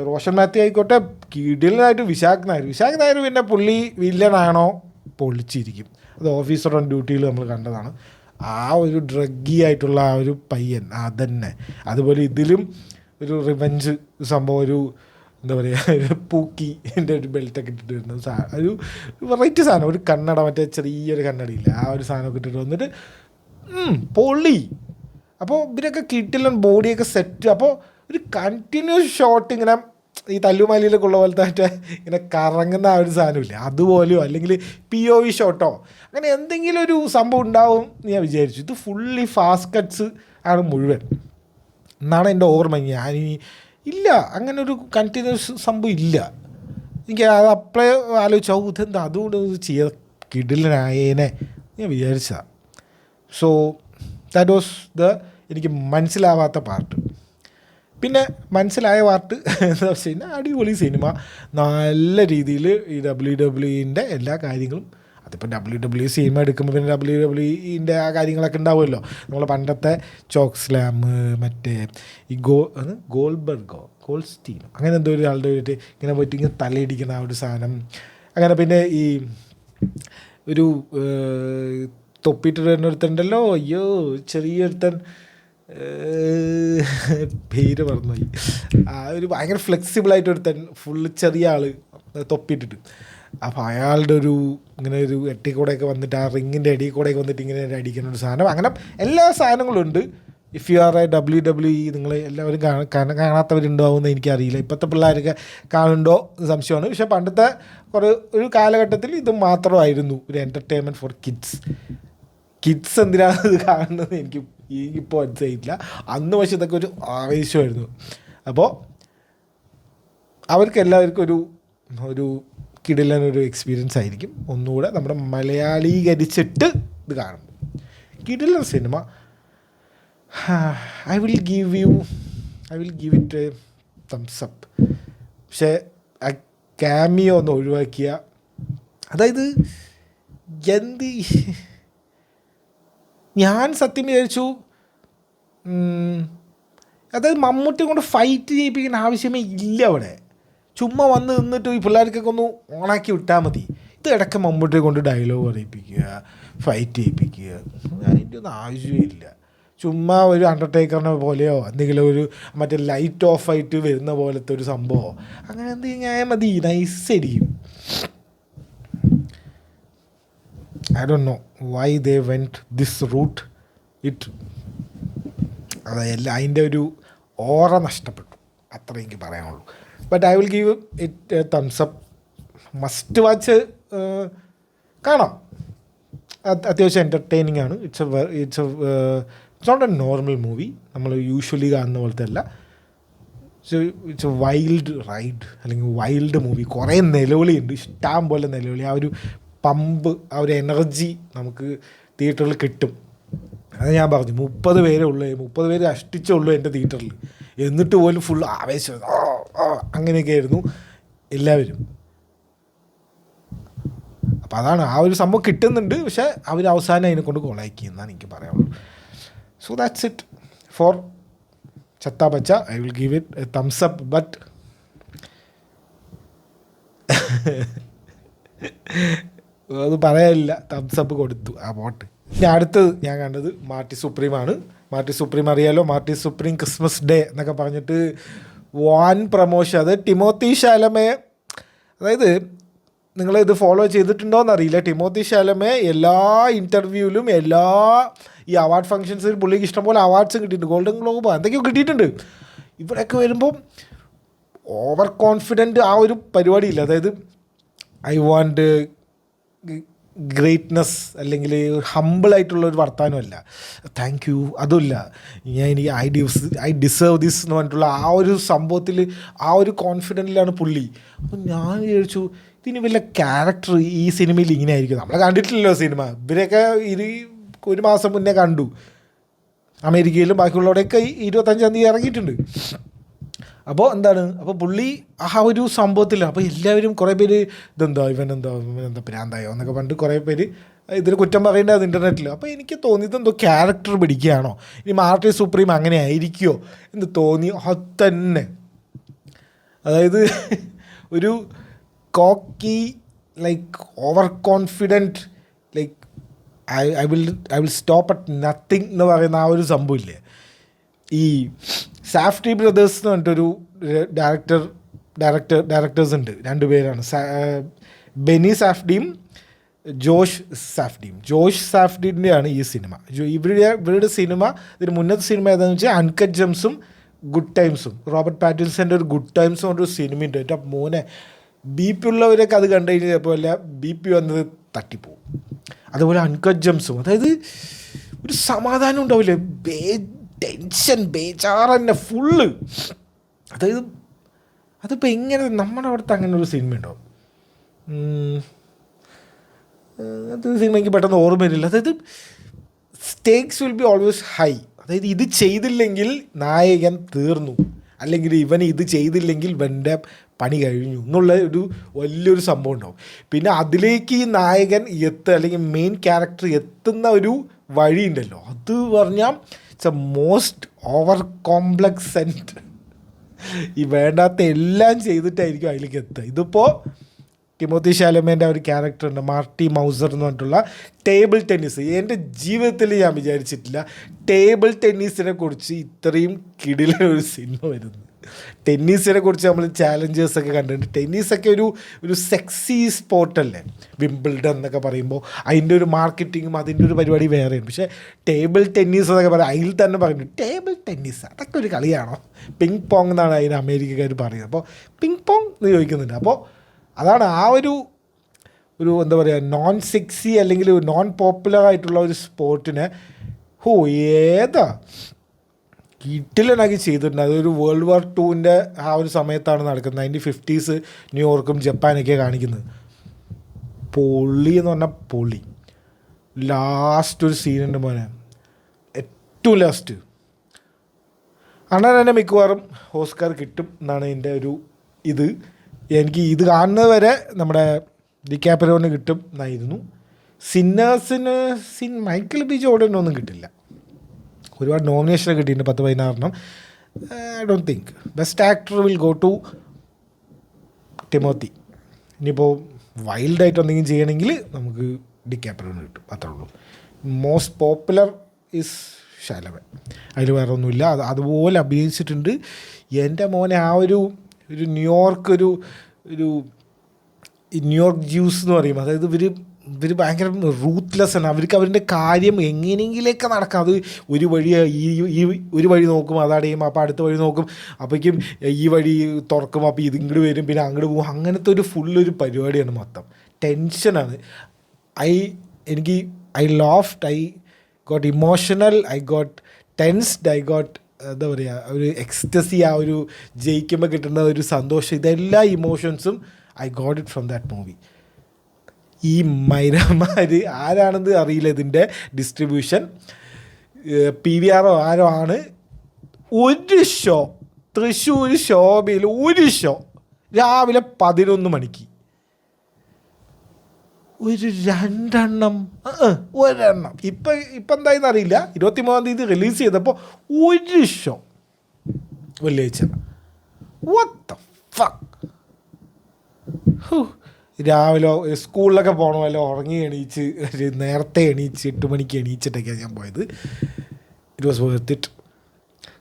റോഷൻ മാത്യു ആയിക്കോട്ടെ, കിടിലനായിട്ട് വിശാഖ് നായർ പിന്നെ പുള്ളി വില്ലനാണോ പൊളിച്ചിരിക്കും. അത് ഓഫീസർ ഓൺ ഡ്യൂട്ടിയിൽ നമ്മൾ കണ്ടതാണ്. ആ ഒരു ഡ്രഗ്ഗി ആയിട്ടുള്ള ആ ഒരു പയ്യൻ അതന്നെ. അതുപോലെ ഇതിലും ഒരു റിവെഞ്ച് സംഭവം, ഒരു എന്താ പറയുക, ഒരു പൂക്കി എൻ്റെ ഒരു ബെൽറ്റൊക്കെ ഇട്ടിട്ട് വരുന്നത് ഒരു വെറൈറ്റി സാധനം, ഒരു കണ്ണട, മറ്റേ ചെറിയൊരു കണ്ണടയില്ല, ആ ഒരു സാധനമൊക്കെ ഇട്ടിട്ട് വന്നിട്ട് പൊള്ളി. അപ്പോൾ ഇവരൊക്കെ കിട്ടില്ല, ബോഡിയൊക്കെ സെറ്റ്. അപ്പോൾ ഒരു കണ്ടിന്യൂസ് ഷോട്ട് ഇങ്ങനെ ഈ തല്ലുമാലിയിലൊക്കെ ഉള്ള പോലത്തെ മറ്റേ ഇങ്ങനെ കറങ്ങുന്ന ആ ഒരു സാധനമില്ല, അതുപോലെയോ അല്ലെങ്കിൽ POV ഷോട്ടോ അങ്ങനെ എന്തെങ്കിലും ഒരു സംഭവം ഉണ്ടാവും എന്ന് ഞാൻ വിചാരിച്ചു. ഇത് ഫുള്ളി ഫാസ്റ്റ് കട്ട്സ് ആണ് മുഴുവൻ എന്നാണ് എൻ്റെ ഓർമ്മ. ഞാനിനി ഇല്ല അങ്ങനെ ഒരു കണ്ടിന്യൂസ് സംഭവം ഇല്ല. എനിക്ക് അത് അപ്പളേ ആലോചിച്ചു, ഇതെന്താ അതുകൊണ്ട് ചെയ്ത കിടിലനായേനെ ഞാൻ വിചാരിച്ചതാണ്. സോ ദാറ്റ് വാസ് എനിക്ക് മനസ്സിലാവാത്ത പാർട്ട്. പിന്നെ മനസ്സിലായ പാർട്ട് എന്താ വെച്ച് കഴിഞ്ഞാൽ അടിപൊളി സിനിമ, നല്ല രീതിയിൽ ഈ WWE എല്ലാ കാര്യങ്ങളും അതിപ്പോൾ സിനിമ എടുക്കുമ്പോൾ പിന്നെ WWE ആ കാര്യങ്ങളൊക്കെ ഉണ്ടാവുമല്ലോ. നമ്മൾ പണ്ടത്തെ ചോക്ക് സ്ലാം, മറ്റേ ഈ ഗോൾസ്റ്റീനോ അങ്ങനെ എന്തോ ഒരാളുടെ പോയിട്ട് ഇങ്ങനെ പോയിട്ട് ഇങ്ങനെ തലയിടിക്കുന്ന ആ ഒരു സാധനം. അങ്ങനെ പിന്നെ ഈ ഒരു തൊപ്പിയിട്ട് വരുന്നൊരുത്തണ്ടല്ലോ, അയ്യോ ചെറിയൊരുത്തൻ, പേര് മറന്നുപോയി. ആ ഒരു ഭയങ്കര ഫ്ലെക്സിബിളായിട്ട് ഒരുത്തൻ, ഫുള്ള് ചെറിയ ആൾ തൊപ്പിയിട്ടിട്ട്. അപ്പോൾ അയാളുടെ ഒരു ഇങ്ങനെ ഒരു എട്ടി കൂടെയൊക്കെ വന്നിട്ട് ആ റിങ്ങിൻ്റെ അടിയിൽ കൂടെയൊക്കെ വന്നിട്ട് ഇങ്ങനെ അടിക്കുന്ന ഒരു സാധനം. അങ്ങനെ എല്ലാ സാധനങ്ങളും ഉണ്ട്. If you are A WWE നിങ്ങൾ എല്ലാവരും കാണാത്തവരുണ്ടാവുമെന്ന് എനിക്കറിയില്ല. ഇപ്പോഴത്തെ പിള്ളേരൊക്കെ കാണുന്നുണ്ടോ സംശയമാണ്. പക്ഷേ പണ്ടത്തെ ഒരു കാലഘട്ടത്തിൽ ഇത് മാത്രമായിരുന്നു ഒരു എൻ്റർടൈൻമെൻറ്റ് ഫോർ കിഡ്സ് എന്തിനാണ് ഇത് കാണുന്നത് എനിക്കിപ്പോൾ മനസ്സിലായിട്ടില്ല. അന്ന് പക്ഷേ ഇതൊക്കെ ഒരു ആവേശമായിരുന്നു. അപ്പോൾ അവർക്ക് എല്ലാവർക്കും ഒരു കിടിലനൊരു എക്സ്പീരിയൻസ് ആയിരിക്കും. ഒന്നുകൂടെ നമ്മുടെ മലയാളീകരിച്ചിട്ട് ഇത് കാണും. കിടിലൻ cinema. I will give it a thumbs up. പക്ഷേ ആ ക്യാമിയോ ഒന്ന് ഒഴിവാക്കിയ, അതായത് ഞാൻ സത്യം വിചാരിച്ചു, അതായത് മമ്മൂട്ടി കൊണ്ട് ഫൈറ്റ് ചെയ്യിപ്പിക്കുന്ന ആവശ്യമേ ഇല്ല അവിടെ. ചുമ്മാ വന്ന് നിന്നിട്ട് ഈ പിള്ളേർക്കൊക്കെ ഒന്ന് ഓണാക്കി വിട്ടാൽ മതി. ഇത് ഇടയ്ക്ക് മമ്മൂട്ടിയെ കൊണ്ട് ഡയലോഗ് പറയിപ്പിക്കുക, ഫൈറ്റ് ചെയ്യിപ്പിക്കുക, അതിൻ്റെ ഒന്നും ആവശ്യമില്ല. ചുമ്മാ ഒരു അണ്ടർടേക്കറിനെ പോലെയോ എന്തെങ്കിലും ഒരു മറ്റേ ലൈറ്റ് ഓഫ് ആയിട്ട് വരുന്ന പോലത്തെ ഒരു സംഭവം അങ്ങനെ എന്തെങ്കിലും ഞാൻ മതി, നൈസായിരിക്കും. I don't know why they went this route. അതെല്ലാം അതിൻ്റെ ഒരു ഓറ നഷ്ടപ്പെട്ടു, അത്ര എനിക്ക് പറയാനുള്ളൂ. But I will give it a thumbs up. Must watch. കാണാം, അത്യാവശ്യം എൻ്റർടൈനിങ് ആണ്. It's not a normal movie, നമ്മൾ യൂഷ്വലി കാണുന്ന പോലത്തെ അല്ല. ഇറ്റ്സ് എ വൈൽഡ് റൈഡ് അല്ലെങ്കിൽ വൈൽഡ് മൂവി. കുറേ നിലവിളിയുണ്ട്, ഇഷ്ടം പോലെ നിലവിളി. ആ ഒരു പമ്പ്, ആ ഒരു എനർജി നമുക്ക് തിയേറ്ററിൽ കിട്ടും. അത് ഞാൻ പറഞ്ഞു, 30 പേരേ ഉള്ളൂ, 30 പേര് അഷ്ടിച്ചേ ഉള്ളൂ എൻ്റെ തിയേറ്ററിൽ. എന്നിട്ട് പോലും ഫുൾ ആവേശം, അങ്ങനെയൊക്കെ ആയിരുന്നു എല്ലാവരും. അപ്പോൾ അതാണ്, ആ ഒരു സംഭവം കിട്ടുന്നുണ്ട്. പക്ഷേ അവർ അവസാനം അതിനെക്കൊണ്ട് കൊളാക്കി എന്നാണ് എനിക്ക് പറയാനുള്ളൂ. So that's it for Chatha Pacha. I will give it a thumbs up. But അത് പറയാനില്ല, തംസ് അപ്പ് കൊടുത്തു ആ പോട്ട്. ഇനി അടുത്തത് ഞാൻ കണ്ടത് മാർട്ടി സുപ്രീമാണ്. മാർട്ടി സുപ്രീം അറിയാലോ, മാർട്ടി സുപ്രീം ക്രിസ്മസ് ഡേ എന്നൊക്കെ പറഞ്ഞിട്ട് വാൻ പ്രമോഷൻ. അത് ടിമോത്തി ശാലമേ, അതായത് നിങ്ങളിത് ഫോളോ ചെയ്തിട്ടുണ്ടോയെന്നറിയില്ല. ടിമോത്തി ശാലമേ എല്ലാ ഇൻ്റർവ്യൂവിലും എല്ലാ ഈ അവാർഡ് ഫംഗ്ഷൻസിൽ പുള്ളിക്ക് ഇഷ്ടംപോലെ അവാർഡ്സും കിട്ടിയിട്ടുണ്ട്. ഗോൾഡൻ ഗ്ലോബ് എന്തൊക്കെയോ കിട്ടിയിട്ടുണ്ട്. ഇവിടെയൊക്കെ വരുമ്പം ഓവർ കോൺഫിഡൻറ്റ് ആ ഒരു പരിപാടിയില്ല. അതായത് ഐ വാണ്ട് ഗ്രേറ്റ്നെസ് അല്ലെങ്കിൽ ഹമ്പിളായിട്ടുള്ളൊരു വർത്തമാനമല്ല, താങ്ക് യു അതുമില്ല, എനിക്ക് ഐ ഡിസേർവ് ദിസ് എന്ന് പറഞ്ഞിട്ടുള്ള ആ ഒരു സംഭവത്തിൽ ആ ഒരു കോൺഫിഡൻറ്റിലാണ് പുള്ളി. അപ്പം ഞാൻ വിചാരിച്ചു ഇതിന് വല്ല ക്യാരക്ടർ ഈ സിനിമയിൽ ഇങ്ങനെ ആയിരിക്കും. നമ്മൾ കണ്ടിട്ടില്ലല്ലോ സിനിമ, ഇവരൊക്കെ 1 മാസം മുന്നേ കണ്ടു. അമേരിക്കയിലും ബാക്കിയുള്ളവിടെയൊക്കെ 25-ാം തീയതി ഇറങ്ങിയിട്ടുണ്ട്. അപ്പോൾ എന്താണ്, അപ്പോൾ പുള്ളി ആ ഒരു സംഭവത്തിൽ, അപ്പോൾ എല്ലാവരും കുറേ പേര് ഇവനെന്താ പ്രാന്തായോ എന്നൊക്കെ പറഞ്ഞിട്ട് കുറേ പേര് ഇതിന് കുറ്റം പറയേണ്ടത് ഇൻ്റർനെറ്റിൽ. അപ്പോൾ എനിക്ക് തോന്നിയത് എന്തോ ക്യാരക്ടർ പിടിക്കുകയാണോ, ഇനി മാർട്ടി സുപ്രീം അങ്ങനെ ആയിരിക്കുമോ എന്ന് തോന്നി. അത് തന്നെ, അതായത് ഒരു cocky, like overconfident, like I will stop at nothing എന്ന് പറയുന്ന ആ ഒരു സംഭവമില്ലേ. ഈ സാഫ്റ്റി ബ്രദേഴ്സ് എന്ന് പറഞ്ഞിട്ടൊരു ഡയറക്ടേഴ്സ് ഉണ്ട്, 2 പേരാണ്, ബെനി സാഫ്ഡിയും ജോഷ് സാഫ്ഡിൻ്റെയാണ് ഈ സിനിമ. ഇവരുടെ സിനിമ, ഇതിന് മുന്നത്തെ സിനിമ ഏതാണെന്ന് വെച്ചാൽ അൺകട്ട് ജെംസും ഗുഡ് ടൈംസും. റോബർട്ട് പാറ്റിൻസൻ്റെ ഒരു ഗുഡ് ടൈംസ് കൊണ്ടൊരു സിനിമയുണ്ട്. എൻ്റെ മോനെ BP ഉള്ളവരൊക്കെ അത് കണ്ടു കഴിഞ്ഞാൽ ചിലപ്പോൾ BP വന്നത് തട്ടിപ്പോവും. അതുപോലെ അൺകട്ട് ജെംസും, അതായത് ഒരു സമാധാനം ഉണ്ടാവില്ലേ, ടെൻഷൻ ബേജാറ് തന്നെ ഫുള്ള്. അതായത് അതിപ്പോൾ എങ്ങനെ നമ്മുടെ അവിടുത്തെ അങ്ങനെ ഒരു സിനിമ ഉണ്ടോ? അത് സിനിമ എനിക്ക് പെട്ടെന്ന് ഓർമ്മ വരില്ല. അതായത് stakes will be always high. അതായത് ഇത് ചെയ്തില്ലെങ്കിൽ നായകൻ തീർന്നു, അല്ലെങ്കിൽ ഇവൻ ഇത് ചെയ്തില്ലെങ്കിൽ ഇവൻ്റെ പണി കഴിഞ്ഞു എന്നുള്ള ഒരു വലിയൊരു സംഭവം ഉണ്ടാവും. പിന്നെ അതിലേക്ക് ഈ നായകൻ അല്ലെങ്കിൽ മെയിൻ ക്യാരക്ടർ എത്തുന്ന ഒരു വഴിയുണ്ടല്ലോ, അത് പറഞ്ഞാൽ it's A most over complex and ഈ വേണ്ടാത്ത എല്ലാം ചെയ്തിട്ടായിരിക്കും അതിലേക്ക് എത്തുക. ഇതിപ്പോൾ ടിമോത്തി ഷാലമേൻ്റെ ഒരു ക്യാരക്ടറുണ്ട്, മാർട്ടി മൗസർ എന്ന് പറഞ്ഞിട്ടുള്ള ടേബിൾ ടെന്നീസ്. എൻ്റെ ജീവിതത്തിൽ ഞാൻ വിചാരിച്ചിട്ടില്ല ടേബിൾ ടെന്നീസിനെ കുറിച്ച് ഇത്രയും കിടിലൊരു സിനിമ വരുന്നു. ടെന്നീസിനെ കുറിച്ച് നമ്മൾ ചാലഞ്ചേഴ്സൊക്കെ കണ്ടിട്ടുണ്ട്. ടെന്നീസൊക്കെ ഒരു സെക്സി സ്പോർട്ടല്ലേ, വിംബിൾഡൺ എന്നൊക്കെ പറയുമ്പോൾ അതിൻ്റെ ഒരു മാർക്കറ്റിങ്ങും അതിൻ്റെ ഒരു പരിപാടി വേറെയാണ്. പക്ഷേ ടേബിൾ ടെന്നീസ് എന്നൊക്കെ പറയാം, അതിൽ തന്നെ പറയുന്നു ടേബിൾ ടെന്നീസ് അതൊക്കെ ഒരു കളിയാണോ, പിങ് പോങ് എന്നാണ് അതിന് അമേരിക്കക്കാർ പറയുന്നത്. അപ്പോൾ പിങ് പോങ് എന്ന് ചോദിക്കുന്നുണ്ട്. അപ്പോൾ അതാണ് ആ ഒരു എന്താ പറയുക, നോൺ സെക്സി അല്ലെങ്കിൽ നോൺ പോപ്പുലർ ആയിട്ടുള്ള ഒരു സ്പോർട്ടിനെ ഏതാ കിട്ടിലനാക്കി ചെയ്തിട്ടുണ്ട്. അതൊരു വേൾഡ് വാർ 2 ആ ഒരു സമയത്താണ് നടക്കുന്നത്. 1950s ന്യൂയോർക്കും ജപ്പാനൊക്കെ കാണിക്കുന്നത്. പൊള്ളി എന്ന് പറഞ്ഞാൽ പൊള്ളി. ലാസ്റ്റ് ഒരു സീനുണ്ട് മോനെ, ഏറ്റവും ലാസ്റ്റ് അണ്ണൻ തന്നെ മിക്കവാറും ഓസ്കാർ കിട്ടും എന്നാണ് എൻ്റെ ഒരു എനിക്ക് ഇത് കാണുന്നത് വരെ നമ്മുടെ ഡിക്കാപ്രിയോന് കിട്ടും എന്നായിരുന്നു. സിന്നേഴ്സിന് മൈക്കിൾ ബി ജോർഡനൊന്നും കിട്ടില്ല. ഒരുപാട് നോമിനേഷൻ കിട്ടിയിട്ടുണ്ട്, 10-16. I don't think best actor will go to Timothy. ഇനിയിപ്പോൾ വൈൽഡായിട്ട് എന്തെങ്കിലും ചെയ്യണമെങ്കിൽ നമുക്ക് ഡിക്കാപ്രിയോന് കിട്ടും, അത്രേ ഉള്ളൂ. മോസ്റ്റ് പോപ്പുലർ ഇസ് ഷാലമൻ, അതിൽ വേറെ ഒന്നുമില്ല. അതുപോലെ അഭിനയിച്ചിട്ടുണ്ട്. എൻ്റെ മോനെ ആ ഒരു ന്യൂയോർക്ക് ഒരു ന്യൂയോർക്ക് ജ്യൂസ് എന്ന് പറയും, അതായത് ഇവർ ഭയങ്കര റൂത്ത്ലെസ് ആണ്. അവരുടെ കാര്യം എങ്ങനെയെങ്കിലൊക്കെ നടക്കാം. അത് ഒരു വഴി നോക്കും, അതടയും, അപ്പോൾ അടുത്ത വഴി നോക്കും, അപ്പോഴേക്കും ഈ വഴി തുറക്കും, അപ്പോൾ ഇതിങ്ങോട്ട് വരും, പിന്നെ അങ്ങോട്ട് പോകും. അങ്ങനത്തെ ഒരു പരിപാടിയാണ് മൊത്തം. ടെൻഷനാണ്. I laughed, I got emotional, I got tensed, I got എന്താ പറയുക, ഒരു എക്സ്റ്റസി, ആ ഒരു ജയിക്കുമ്പോൾ കിട്ടുന്ന ഒരു സന്തോഷം, ഇതെല്ലാ ഇമോഷൻസും I got it from that movie. ഈ മൈരമാർ ആരാണെന്ന് അറിയില്ല, ഇതിൻ്റെ ഡിസ്ട്രിബ്യൂഷൻ PVR ആരോ ആണ്. ഒരു ഷോ തൃശ്ശൂർ ശോഭയിൽ രാവിലെ 11 മണിക്ക് ഒരു 2 എണ്ണം, ഒരെണ്ണം. ഇപ്പം എന്തായെന്ന് അറിയില്ല. 23-ാം തീയതി റിലീസ് ചെയ്തപ്പോൾ ഒരു ഷോ വെള്ളിയാഴ്ച. What the fuck. രാവിലെ സ്കൂളിലൊക്കെ പോകണമല്ലോ, നേരത്തെ എണീച്ച് 8 മണിക്ക് എണീച്ചിട്ടൊക്കെയാണ് ഞാൻ പോയത്. It was worth it.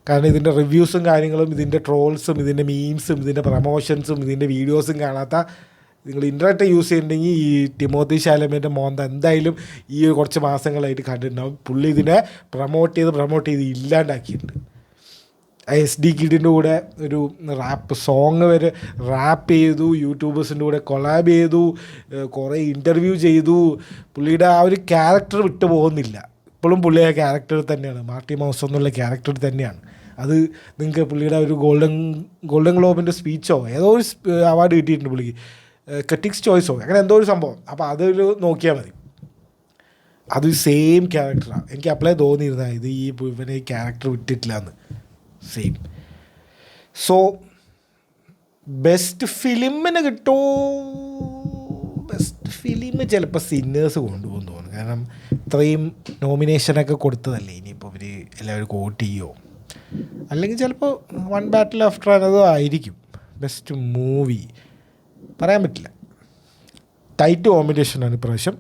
കാരണം ഇതിൻ്റെ റിവ്യൂസും കാര്യങ്ങളും, ഇതിൻ്റെ ട്രോൾസും, ഇതിൻ്റെ മീംസും, ഇതിൻ്റെ പ്രമോഷൻസും, ഇതിൻ്റെ വീഡിയോസും കാണാത്ത നിങ്ങൾ ഇൻ്റർനെറ്റ് യൂസ് ചെയ്യുന്നുണ്ടെങ്കിൽ ഈ ടിമോത്തി ഷാലമേൻ്റെ മോന്ത എന്തായാലും ഈ കുറച്ച് മാസങ്ങളായിട്ട് കണ്ടിട്ടുണ്ടാവും. പുള്ളി ഇതിനെ പ്രൊമോട്ട് ചെയ്ത് ഇല്ലാണ്ടാക്കിയിട്ടുണ്ട്. SD കിഡിൻ്റെ കൂടെ ഒരു റാപ്പ് സോങ് വരെ റാപ്പ് ചെയ്തു, യൂട്യൂബേഴ്സിൻ്റെ കൂടെ കൊളാബ് ചെയ്തു, കുറേ ഇൻ്റർവ്യൂ ചെയ്തു. പുള്ളിയുടെ ആ ഒരു ക്യാരക്ടർ വിട്ടു പോകുന്നില്ല. ഇപ്പോഴും പുള്ളി ആ ക്യാരക്ടർ തന്നെയാണ്, മാർട്ടി മൗസ് എന്നുള്ള ക്യാരക്ടർ തന്നെയാണ്. അത് നിങ്ങൾക്ക് പുള്ളിയുടെ ഒരു ഗോൾഡൻ ഗ്ലോബിൻ്റെ സ്പീച്ചോ ഏതോ ഒരു അവാർഡ് കിട്ടിയിട്ടുണ്ട് പുള്ളിക്ക്, ക്രിറ്റിക്സ് ചോയ്സോ അങ്ങനെ എന്തോ ഒരു സംഭവം. അപ്പോൾ അതൊരു നോക്കിയാൽ മതി. അത് സെയിം ക്യാരക്ടറാണ്. എനിക്ക് അപ്ലൈ തോന്നിയിരുന്നത് ഇത് ഇവനെ ഈ ക്യാരക്ടർ വിട്ടിട്ടില്ല എന്ന്. സെയിം. സോ ബെസ്റ്റ് ഫിലിമിന് കിട്ടുമോ? ബെസ്റ്റ് ഫിലിം ചിലപ്പോൾ സിന്നേഴ്സ് കൊണ്ടുപോകുന്നു തോന്നുന്നു. കാരണം ഇത്രയും നോമിനേഷനൊക്കെ കൊടുത്തതല്ലേ. ഇനിയിപ്പോൾ ഇവർ എല്ലാവരും വോട്ട് ചെയ്യുമോ, അല്ലെങ്കിൽ ചിലപ്പോൾ വൺ ബാറ്റിൽ ആഫ്റ്റർ അനദർ ആയിരിക്കും. ബെസ്റ്റ് മൂവി പറയാൻ പറ്റില്ല. ടൈറ്റ് കോമ്പിനേഷനാണ് ഇപ്രാവശ്യം.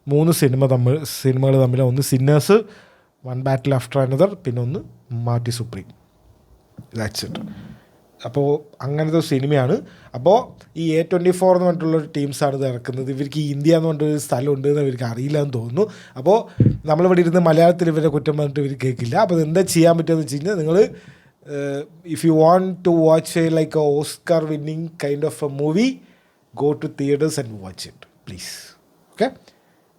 3 സിനിമകൾ തമ്മിൽ, ഒന്ന് സിന്നേഴ്സ്, വൺ ബാറ്റിൽ ആഫ്റ്റർ അനദർ, പിന്നെ ഒന്ന് മാർട്ടി സുപ്രീം. That's it. അപ്പോൾ അങ്ങനത്തെ ഒരു സിനിമയാണ്. അപ്പോൾ ഈ A24 എന്ന് പറഞ്ഞിട്ടുള്ളൊരു ടീംസാണ് ഇത് ഇറക്കുന്നത്. ഇവർക്ക് ഈ ഇന്ത്യ എന്ന് പറഞ്ഞൊരു സ്ഥലമുണ്ട് എന്ന് ഇവർക്ക് അറിയില്ല എന്ന് തോന്നുന്നു. അപ്പോൾ നമ്മളിവിടെ ഇരുന്ന് മലയാളത്തിൽ ഇവരെ കുറ്റം പറഞ്ഞിട്ട് ഇവർ കേൾക്കില്ല. അപ്പോൾ എന്താ ചെയ്യാൻ പറ്റുമെന്ന് വെച്ച് കഴിഞ്ഞാൽ, നിങ്ങൾ if you want to watch like a Oscar winning kind of a movie, go to theatres and watch it please. Okay.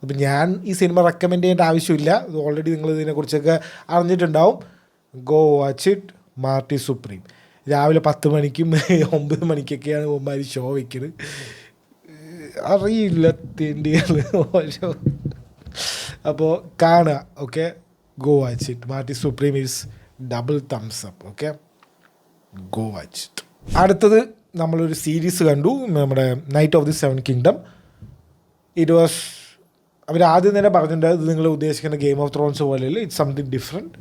അപ്പം ഞാൻ ഈ സിനിമ റെക്കമെൻഡ് ചെയ്യേണ്ട ആവശ്യമില്ല. ഓൾറെഡി നിങ്ങൾ ഇതിനെക്കുറിച്ചൊക്കെ അറിഞ്ഞിട്ടുണ്ടാവും. Go watch it. Marty Supreme. രാവിലെ 10 മണിക്കും 9 മണിക്കൊക്കെയാണ് ഒമാര് ഷോ വയ്ക്കുന്നത്. അറിയില്ല തിണ്ടികൾ ഓരോ. അപ്പോൾ കാണുക. Okay, go watch it. Marty Supreme is double thumbs up. Okay, go watch it. അടുത്തത് നമ്മളൊരു സീരീസ് കണ്ടു, നമ്മുടെ Knight of the Seven Kingdom. It was, അവരാദ്യം തന്നെ പറഞ്ഞിട്ടുണ്ട് ഇത് നിങ്ങൾ ഉദ്ദേശിക്കുന്ന ഗെയിം ഓഫ് ത്രോൺസ് പോലെയല്ല, it's something different.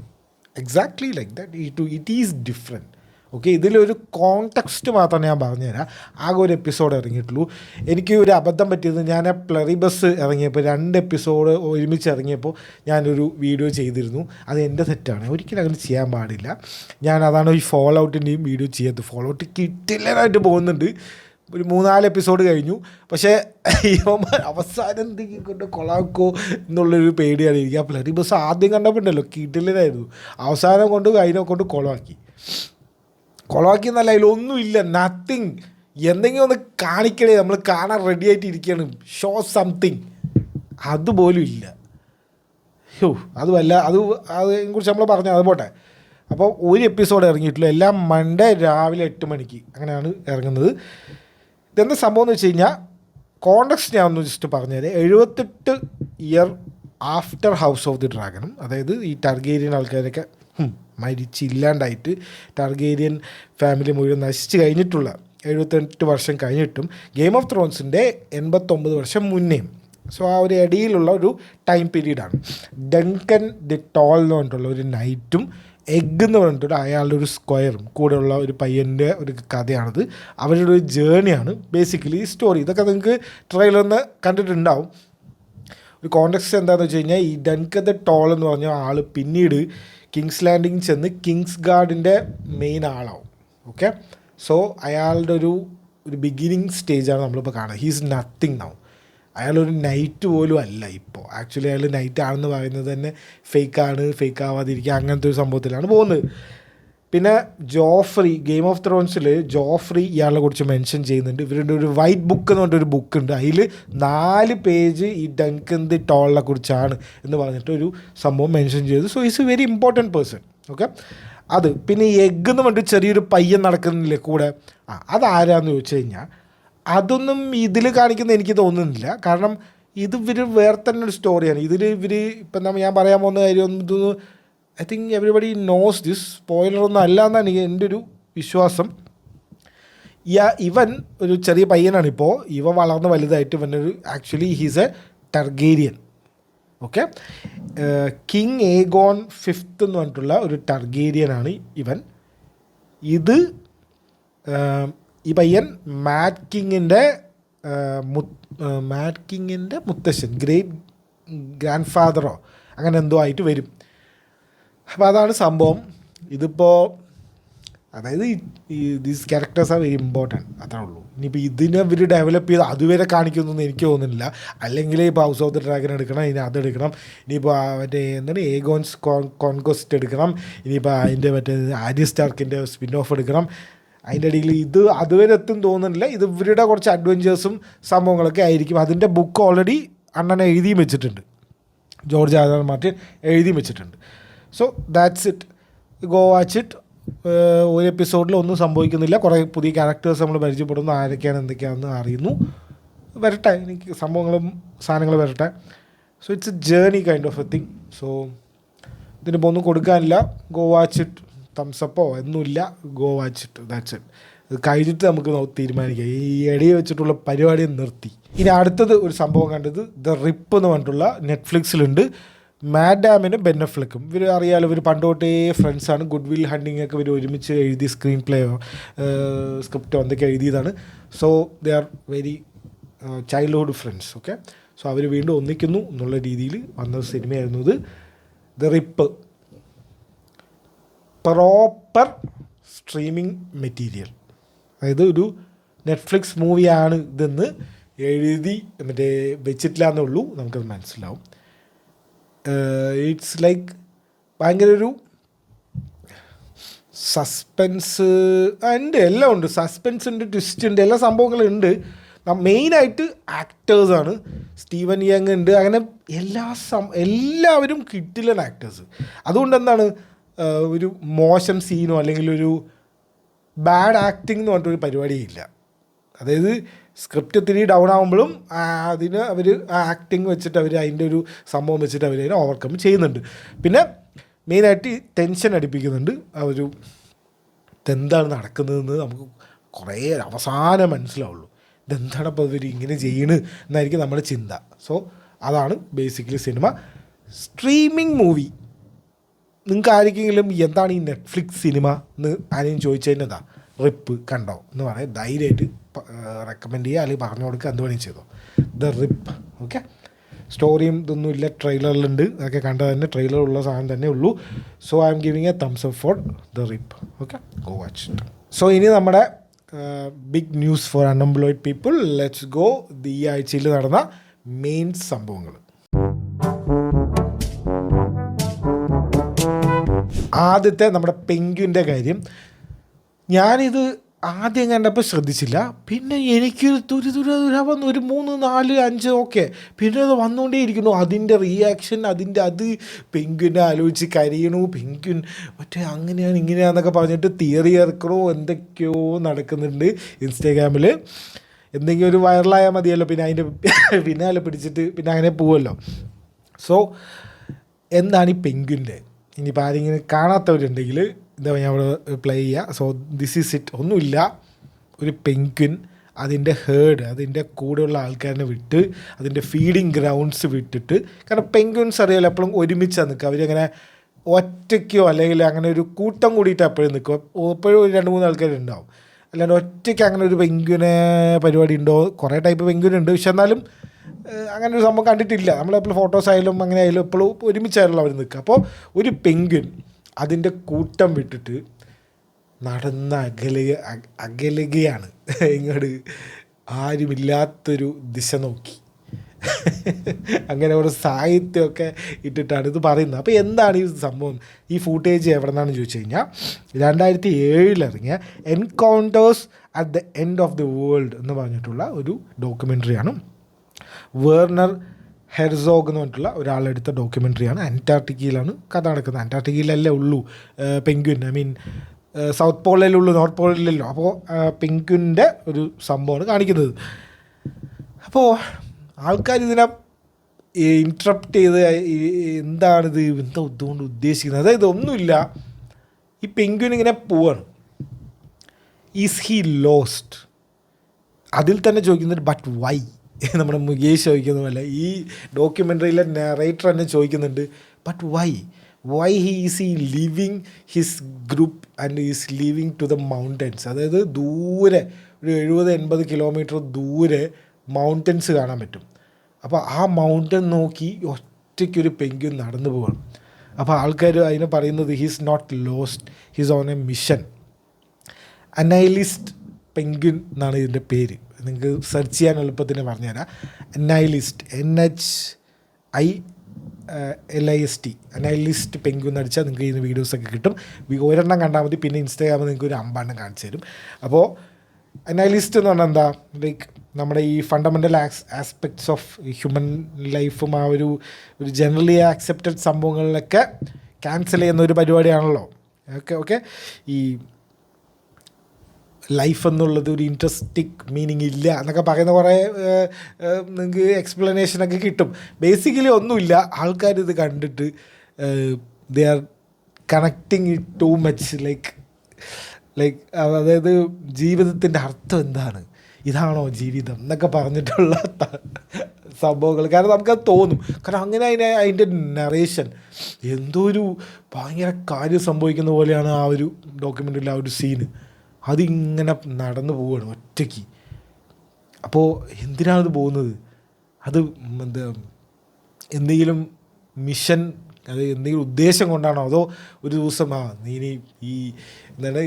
Exactly like that. It is different. Okay, ഇതിലൊരു കോൺടെക്സ്റ്റ് മാത്രം ഞാൻ പറഞ്ഞുതരാം. ആകെ ഒരു എപ്പിസോഡ് ഇറങ്ങിയിട്ടുള്ളൂ. എനിക്ക് ഒരു അബദ്ധം പറ്റിയത്, ഞാൻ ആ പ്ലറിബസ് ഇറങ്ങിയപ്പോൾ 2 എപ്പിസോഡ് ഒരുമിച്ച് ഇറങ്ങിയപ്പോൾ ഞാനൊരു വീഡിയോ ചെയ്തിരുന്നു. അത് എൻ്റെ തെറ്റാണ്, ഒരിക്കലും അങ്ങനെ ചെയ്യാൻ പാടില്ല. ഞാൻ അതാണ് ഈ ഫോൾ ഔട്ടിൻ്റെയും വീഡിയോ ചെയ്യാത്തത്. ഫോൾ ഔട്ട് കിട്ടില്ലാനായിട്ട് പോകുന്നുണ്ട്. ഒരു 3-4 എപ്പിസോഡ് കഴിഞ്ഞു. പക്ഷേ ഇവന്മാർ അവസാനം എന്തെങ്കിലും കൊണ്ട് കൊളാക്കോ എന്നുള്ളൊരു പേടിയാണ് എനിക്ക്. ആ പ്ലറിബസ് ആദ്യം കണ്ടപ്പോണ്ടല്ലോ കിട്ടില്ലായിരുന്നു, അവസാനം കൊണ്ട് അതിനെ കൊണ്ട് കൊളവാക്കി എന്നല്ല, അതിലൊന്നുമില്ല, നത്തിങ്. എന്തെങ്കിലും ഒന്ന് കാണിക്കണേ, നമ്മൾ കാണാൻ റെഡി ആയിട്ട് ഇരിക്കുകയാണ്, ഷോ സംതിങ്, അതുപോലും ഇല്ല. അതിനെക്കുറിച്ച് നമ്മൾ പറഞ്ഞു, അത് പോട്ടെ. അപ്പോൾ ഒരു എപ്പിസോഡ് ഇറങ്ങിയിട്ടുള്ളൂ, എല്ലാം മൺഡേ രാവിലെ 8 മണിക്ക് അങ്ങനെയാണ് ഇറങ്ങുന്നത്. ഇതെന്താ സംഭവം എന്ന് വെച്ച് കഴിഞ്ഞാൽ, കോണ്ടെക്സ്റ്റ് ഞാൻ ഒന്ന് ജസ്റ്റ് പറഞ്ഞുതരാം. 78 year after House of the ഡ്രാഗനും, അതായത് ഈ ടർഗേരിയൻ ആൾക്കാരൊക്കെ മരിച്ചില്ലാണ്ടായിട്ട് ടാർഗേരിയൻ ഫാമിലി മുഴുവൻ നശിച്ച് കഴിഞ്ഞിട്ടുള്ള 78 വർഷം കഴിഞ്ഞിട്ടും ഗെയിം ഓഫ് ത്രോൺസിൻ്റെ 89 വർഷം മുന്നേയും. സോ ആ ഒരു ഇടയിലുള്ള ഒരു ടൈം പീരീഡാണ്. ഡങ്കൻ ദി ടോൾ എന്ന് പറഞ്ഞിട്ടുള്ള ഒരു നൈറ്റും എഗ് എന്ന് പറഞ്ഞിട്ടുള്ള അയാളുടെ ഒരു സ്ക്വയറും കൂടെയുള്ള ഒരു പയ്യൻ്റെ ഒരു കഥയാണിത്. അവരുടെ ഒരു ജേണിയാണ് ബേസിക്കലി സ്റ്റോറി. ഇതൊക്കെ നിങ്ങൾക്ക് ട്രെയിലറിന്ന് കണ്ടിട്ടുണ്ടാവും. ഒരു കോണ്ടെക്സ്റ്റ് എന്താണെന്ന് വെച്ച് കഴിഞ്ഞാൽ, ഈ ഡങ്കൻ ദി ടോൾ എന്ന് പറഞ്ഞ ആൾ പിന്നീട് കിങ്സ് ലാൻഡിങ് ചെന്ന് കിങ്സ് ഗാർഡിൻ്റെ മെയിൻ ആളാവും. ഓക്കെ, സോ അയാളുടെ ഒരു ബിഗിനിങ് സ്റ്റേജാണ് നമ്മളിപ്പോൾ കാണുന്നത്. He's nothing now. അയാളൊരു നൈറ്റ് പോലും അല്ല ഇപ്പോൾ. ആക്ച്വലി അയാൾ നൈറ്റ് ആണെന്ന് പറയുന്നത് തന്നെ ഫേക്കാണ്, ഫേക്ക് ആവാതിരിക്കുക, അങ്ങനത്തെ ഒരു സംഭവത്തിലാണ് പോകുന്നത്. പിന്നെ ജോഫ്രി, ഗെയിം ഓഫ് ത്രോൺസിൽ ജോഫ്രി ഇയാളെ കുറിച്ച് മെൻഷൻ ചെയ്യുന്നുണ്ട്. ഇവരുടെ ഒരു വൈറ്റ് ബുക്ക് എന്ന് പറഞ്ഞിട്ടൊരു ബുക്കുണ്ട്, അതിൽ 4 പേജ് ഈ ഡങ്കൻ ദി ടോളിനെ കുറിച്ചാണ് എന്ന് പറഞ്ഞിട്ട് ഒരു സംഭവം മെൻഷൻ ചെയ്തു. So is A very important person. Okay, അത് പിന്നെ ഈ എഗ് എന്ന് പറഞ്ഞിട്ട് ചെറിയൊരു പയ്യൻ നടക്കുന്നില്ലേ കൂടെ, അതാരാന്ന് ചോദിച്ചു കഴിഞ്ഞാൽ അതൊന്നും ഇതിൽ കാണിക്കുന്ന എനിക്ക് തോന്നുന്നില്ല. കാരണം ഇത് വേറെ തന്നെ ഒരു സ്റ്റോറിയാണ്. ഇപ്പം ഞാൻ പറയാൻ പോകുന്ന കാര്യം ഇതൊന്നും I think everybody knows this. സ്പോയിലറൊന്നും അല്ല എന്നാണ് എൻ്റെ ഒരു വിശ്വാസം. ഇവൻ ഒരു ചെറിയ പയ്യനാണിപ്പോൾ. ഇവൻ വളർന്ന് വലുതായിട്ട് ഇവനൊരു actually he's a Targaryen. Okay, King Aegon 5th എന്ന് പറഞ്ഞിട്ടുള്ള ഒരു ടർഗേരിയനാണ് ഇവൻ. ഈ പയ്യൻ മാറ്റ് കിങ്ങിൻ്റെ മുത്തശ്ശൻ, ഗ്രാൻഡ് ഫാദറോ അങ്ങനെ എന്തോ ആയിട്ട് വരും. അപ്പോൾ അതാണ് സംഭവം. ഇതിപ്പോൾ അതായത് these characters are very important, അത്രേ ഉള്ളൂ. ഇനിയിപ്പോൾ ഇതിനെ ഇവർ ഡെവലപ്പ് ചെയ്ത് അതുവരെ കാണിക്കുന്നൊന്നും എനിക്ക് തോന്നുന്നില്ല. അല്ലെങ്കിൽ ഇപ്പോൾ ഹൗസ് ഓഫ് ദി ഡ്രാഗൺ എടുക്കണം, ഇനി അതെടുക്കണം, ഇനിയിപ്പോൾ എന്താണ് ഏഗോൺസ് കോൺക്വസ്റ്റ് എടുക്കണം, ഇനിയിപ്പോൾ അതിൻ്റെ ആര്യ സ്റ്റാർക്കിൻ്റെ സ്പിൻ ഓഫ് എടുക്കണം. അതിൻ്റെ ഇടയിൽ അതുവരെ എത്തും തോന്നുന്നില്ല. ഇത് ഇവരുടെ കുറച്ച് അഡ്വഞ്ചേഴ്സും സംഭവങ്ങളൊക്കെ ആയിരിക്കും. അതിൻ്റെ ബുക്ക് ഓൾറെഡി അണ്ണനെ എഴുതിയും വെച്ചിട്ടുണ്ട്, ജോർജ് ആർ ആർ മാർട്ടിൻ എഴുതിയും വെച്ചിട്ടുണ്ട്. So that's it, go watch it. ഒരു എപ്പിസോഡിൽ ഒന്നും സംഭവിക്കുന്നില്ല. കുറേ പുതിയ ക്യാരക്ടേഴ്സ് നമ്മൾ പരിചയപ്പെടുന്നു, ആരൊക്കെയാണ് എന്തൊക്കെയാണെന്ന് അറിയുന്നു. വരട്ടെ, എനിക്ക് സംഭവങ്ങളും സാധനങ്ങളും വരട്ടെ. So it's a journey kind of a thing. So ഇതിനിപ്പോൾ ഒന്നും കൊടുക്കാനില്ല. Go watch it. തംസപ്പോ ഒന്നുമില്ല, go watch it, that's it. ഇത് കഴിഞ്ഞിട്ട് നമുക്ക് തീരുമാനിക്കാം. ഈ ഇടയിൽ വെച്ചിട്ടുള്ള പരിപാടി നിർത്തി. ഇനി അടുത്തത് ഒരു സംഭവം കണ്ടത് ദ റിപ്പ് എന്ന് പറഞ്ഞിട്ടുള്ള നെറ്റ്ഫ്ലിക്സിലുണ്ട്. മാഡാമിനും ബെൻ അഫ്ലെക്കും ഇവർ അറിയാലോ, ഇവർ പണ്ട് തൊട്ടേ ഫ്രണ്ട്സാണ്. ഗുഡ് വിൽ ഹണ്ടിങ് ഒക്കെ ഇവർ ഒരുമിച്ച് എഴുതി സ്ക്രീൻ പ്ലേയോ സ്ക്രിപ്റ്റോ എന്തൊക്കെ എഴുതിയതാണ്. So they are very childhood friends. Okay, so അവർ വീണ്ടും ഒന്നിക്കുന്നു എന്നുള്ള രീതിയിൽ വന്ന സിനിമയായിരുന്നു ഇത്, the Rip. Proper streaming material, അതായത് ഒരു നെറ്റ്ഫ്ലിക്സ് മൂവിയാണ് ഇതെന്ന് എഴുതി മറ്റേ വെച്ചിട്ടില്ല എന്നേ ഉള്ളൂ, നമുക്കത് മനസ്സിലാവും. ഇറ്റ്സ് ലൈക്ക് ഭയങ്കര ഒരു സസ്പെൻസ് ഉണ്ട്, എല്ലാം ഉണ്ട്. സസ്പെൻസ് ഉണ്ട്, ട്വിസ്റ്റ് ഉണ്ട്, എല്ലാ സംഭവങ്ങളും ഉണ്ട്. മെയിനായിട്ട് ആക്ടേഴ്സാണ്. സ്റ്റീവൻ യങ് ഉണ്ട്, അങ്ങനെ എല്ലാവരും കിട്ടില്ല ആക്ടേഴ്സ്. അതുകൊണ്ട് എന്താണ് ഒരു മോശം സീനോ അല്ലെങ്കിൽ ഒരു ബാഡ് ആക്ടിങ് എന്ന് പറഞ്ഞിട്ടൊരു പരിപാടിയില്ല. അതായത് സ്ക്രിപ്റ്റ് ഇത്തിരി ഡൗൺ ആകുമ്പോഴും അതിന് അവർ ആ ആക്ടിങ് വെച്ചിട്ട് അവർ അതിൻ്റെ ഒരു സംഭവം വെച്ചിട്ട് അവർ അതിനെ ഓവർകം ചെയ്യുന്നുണ്ട്. പിന്നെ മെയിനായിട്ട് ടെൻഷൻ അടിപ്പിക്കുന്നുണ്ട്. ആ ഒരു എന്താണ് നടക്കുന്നതെന്ന് നമുക്ക് കുറേ അവസാനം മനസ്സിലാവുള്ളൂ ഇതെന്താണ് അപ്പോൾ ഇവർ ഇങ്ങനെ ചെയ്യണ് എന്നായിരിക്കും നമ്മുടെ ചിന്ത. സോ അതാണ് ബേസിക്കലി സിനിമ. സ്ട്രീമിംഗ് മൂവി നിങ്ങൾക്ക് ആർക്കെങ്കിലും എന്താണ് ഈ നെറ്റ്ഫ്ലിക്സ് സിനിമ എന്ന് ആരെയും ചോദിച്ചതിനെന്താ റിപ്പ് കണ്ടോ എന്ന് പറയാം, ധൈര്യമായിട്ട് റെക്കമെൻഡ് ചെയ്യുക അല്ലെങ്കിൽ പറഞ്ഞു കൊടുക്കുക, എന്ത് വേണമെങ്കിൽ ചെയ്തോ. The rip. ഓക്കെ, സ്റ്റോറിയും ഇതൊന്നും ഇല്ല, ട്രെയിലറിലുണ്ട്, അതൊക്കെ കണ്ടത് തന്നെ, ട്രെയിലറുള്ള സാധനം തന്നെ ഉള്ളൂ. So I'm giving a thumbs up for the rip. Okay, go watch it. So ഇനി നമ്മുടെ big news for unemployed people. Let's go. ഈ ആഴ്ചയിൽ നടന്ന മെയിൻ സംഭവങ്ങൾ. ആദ്യത്തെ നമ്മുടെ പെൻഗ്വിൻ്റെ കാര്യം. ഞാനിത് ആദ്യം കണ്ടപ്പോൾ ശ്രദ്ധിച്ചില്ല, പിന്നെ എനിക്ക് തുര വന്നു, ഒരു 3, 4, 5 ഓക്കെ, പിന്നെ അത് വന്നുകൊണ്ടേയിരിക്കുന്നു. അതിൻ്റെ റിയാക്ഷൻ, അതിൻ്റെ അത് പെൻഗ്വിനെ ആലോചിച്ച് കരയണു, പെൻഗ്വിൻ മറ്റേ അങ്ങനെയാണ് ഇങ്ങനെയാണെന്നൊക്കെ പറഞ്ഞിട്ട് തിയറി ഇറക്കണോ എന്തൊക്കെയോ നടക്കുന്നുണ്ട് ഇൻസ്റ്റാഗ്രാമിൽ. എന്തെങ്കിലും ഒരു വൈറലായാൽ മതിയല്ലോ, പിന്നെ അതിൻ്റെ പിന്നാലെ പിടിച്ചിട്ട് പിന്നെ അങ്ങനെ പോവുമല്ലോ. സോ എന്താണ് ഈ പെൻഗ്വിൻ്റെ, ഇനിയിപ്പോൾ ആരെങ്കിലും കാണാത്തവരുണ്ടെങ്കിൽ എന്താ ഞാൻ അവിടെ പ്ലേ ചെയ്യുക. So this is it. ഒന്നുമില്ല, ഒരു പെൻഗ്വിൻ അതിൻ്റെ ഹേർഡ്, അതിൻ്റെ കൂടെയുള്ള ആൾക്കാരിനെ വിട്ട് അതിൻ്റെ ഫീഡിങ് ഗ്രൗണ്ട്സ് വിട്ടിട്ട്, കാരണം പെൻഗ്വിൻസ് അറിയാലോ എപ്പോഴും ഒരുമിച്ചാണ് നിൽക്കുക, അവരങ്ങനെ ഒറ്റയ്ക്കോ അല്ലെങ്കിൽ അങ്ങനെ ഒരു കൂട്ടം കൂടിയിട്ട് എപ്പോഴും നിൽക്കും, എപ്പോഴും ഒരു 2-3 ആൾക്കാരുണ്ടാവും. അല്ലാണ്ട് ഒറ്റയ്ക്ക് അങ്ങനെ ഒരു പെൻഗ്വിനെ പരിപാടി ഉണ്ടോ? കുറേ ടൈപ്പ് പെൻഗ്വിൻ ഉണ്ട്, പക്ഷെ എന്നാലും അങ്ങനെ ഒരു സംഭവം കണ്ടിട്ടില്ല. നമ്മളെപ്പോഴും ഫോട്ടോസ് ആയാലും അങ്ങനെ ആയാലും എപ്പോഴും ഒരുമിച്ചായിരുന്നു അവർ നിൽക്കുക. അപ്പോൾ ഒരു പെൻഗ്വിൻ അതിൻ്റെ കൂട്ടം വിട്ടിട്ട് നടന്ന് അകലുകയാണ് ഇങ്ങോട്ട്, ആരുമില്ലാത്തൊരു ദിശ നോക്കി. അങ്ങനെ ഒരു സാഹിത്യമൊക്കെ ഇട്ടിട്ടാണ് ഇത് പറയുന്നത്. അപ്പോൾ എന്താണ് ഈ സംഭവം? ഈ ഫൂട്ടേജ് എവിടെ നിന്നാണെന്ന് ചോദിച്ചു കഴിഞ്ഞാൽ 2007 ഇറങ്ങിയ encounters at the end of the world എന്ന് പറഞ്ഞിട്ടുള്ള ഒരു ഡോക്യുമെൻ്ററിയാണ്. വേർണർ ഹെർസോഗ് എന്ന് പറഞ്ഞിട്ടുള്ള ഒരാളെടുത്ത ഡോക്യുമെൻ്ററിയാണ്. അന്റാർട്ടിക്കയിലാണ് കഥ നടക്കുന്നത്. അന്റാർട്ടിക്കയിലല്ലേ ഉള്ളൂ പെൻഗ്വിൻ, ഐ മീൻ സൗത്ത് പോളിലുള്ളൂ, നോർത്ത് പോളിലല്ലോ. അപ്പോൾ പെൻഗ്വിൻ്റെ ഒരു സംഭവമാണ് കാണിക്കുന്നത്. അപ്പോൾ ആൾക്കാർ ഇതിനെ ഇൻട്രപ്റ്റ് ചെയ്ത് എന്താണിത്, എന്താ ഇതുകൊണ്ട് ഉദ്ദേശിക്കുന്നത്, അതായത് ഒന്നുമില്ല, ഈ പെൻഗ്വിൻ ഇങ്ങനെ പോവാണ്. Is he lost? അതിൽ തന്നെ ചോദിക്കുന്നത് ബട്ട് വൈ? നമ്മുടെ മുകേഷ് ചോദിക്കുന്ന പോലെ ഈ ഡോക്യുമെൻ്ററിയിലെ നറേറ്റർ തന്നെ ചോദിക്കുന്നുണ്ട്, but why is he leaving his group and is leaving to the mountains. അതായത് ദൂരെ ഒരു 70-80 കിലോമീറ്റർ ദൂരെ മൗണ്ടൻസ് കാണാൻ പറ്റും. അപ്പോൾ ആ മൗണ്ടൻ നോക്കി ഒറ്റയ്ക്കൊരു പെൻഗ്വിൻ നടന്നു പോകണം. അപ്പോൾ ആൾക്കാർ അതിനെ പറയുന്നത് he's not lost, he's on a mission. Nihilist penguin എന്നാണ് ഇതിൻ്റെ പേര്. നിങ്ങൾക്ക് സെർച്ച് ചെയ്യാൻ എളുപ്പത്തിന് പറഞ്ഞുതരാം. അനൈലിസ്റ്റ്, NHILIST, അനൈലിസ്റ്റ് പെൻഗ്വിൻ അടിച്ചാൽ നിങ്ങൾക്ക് ഇതിന് വീഡിയോസൊക്കെ കിട്ടും. ഒരെണ്ണം കണ്ടാൽ മതി, പിന്നെ ഇൻസ്റ്റാഗ്രാമിൽ നിങ്ങൾക്ക് ഒരു 5 എണ്ണം കാണിച്ചു തരും. അപ്പോൾ അനൈലിസ്റ്റ് എന്ന് പറഞ്ഞാൽ എന്താ, ലൈക്ക് നമ്മുടെ ഈ ഫണ്ടമെൻ്റൽ ആസ്പെക്ട്സ് ഓഫ് ഹ്യൂമൻ ലൈഫും ആ ഒരു ജനറലി ആക്സെപ്റ്റഡ് സംഭവങ്ങളിലൊക്കെ ക്യാൻസൽ ചെയ്യുന്ന ഒരു പരിപാടിയാണല്ലോ. ഓക്കെ ഈ ലൈഫ് എന്നുള്ളത് ഒരു ഇൻട്രസ്റ്റിക് മീനിങ് ഇല്ല എന്നൊക്കെ പറയുന്ന കുറേ നിങ്ങൾക്ക് എക്സ്പ്ലനേഷനൊക്കെ കിട്ടും. ബേസിക്കലി ഒന്നുമില്ല, ആൾക്കാരിത് കണ്ടിട്ട് they are connecting it too much, like അതായത് ജീവിതത്തിൻ്റെ അർത്ഥം എന്താണ്, ഇതാണോ ജീവിതം എന്നൊക്കെ പറഞ്ഞിട്ടുള്ള സംഭവങ്ങൾ. കാരണം നമുക്കത് തോന്നും, കാരണം അങ്ങനെ അതിൻ്റെ നറേഷൻ എന്തോ ഒരു ഭയങ്കര കാര്യം സംഭവിക്കുന്ന പോലെയാണ് ആ ഒരു ഡോക്യുമെൻ്ററിൽ ആ ഒരു സീന്. അതിങ്ങനെ നടന്നു പോവുകയാണ് ഒറ്റയ്ക്ക്. അപ്പോൾ എന്തിനാണത് പോകുന്നത്? അത് എന്തെങ്കിലും മിഷൻ, അത് എന്തെങ്കിലും ഉദ്ദേശം കൊണ്ടാണോ, അതോ ഒരു ദിവസം നീ ഈ എന്താണ്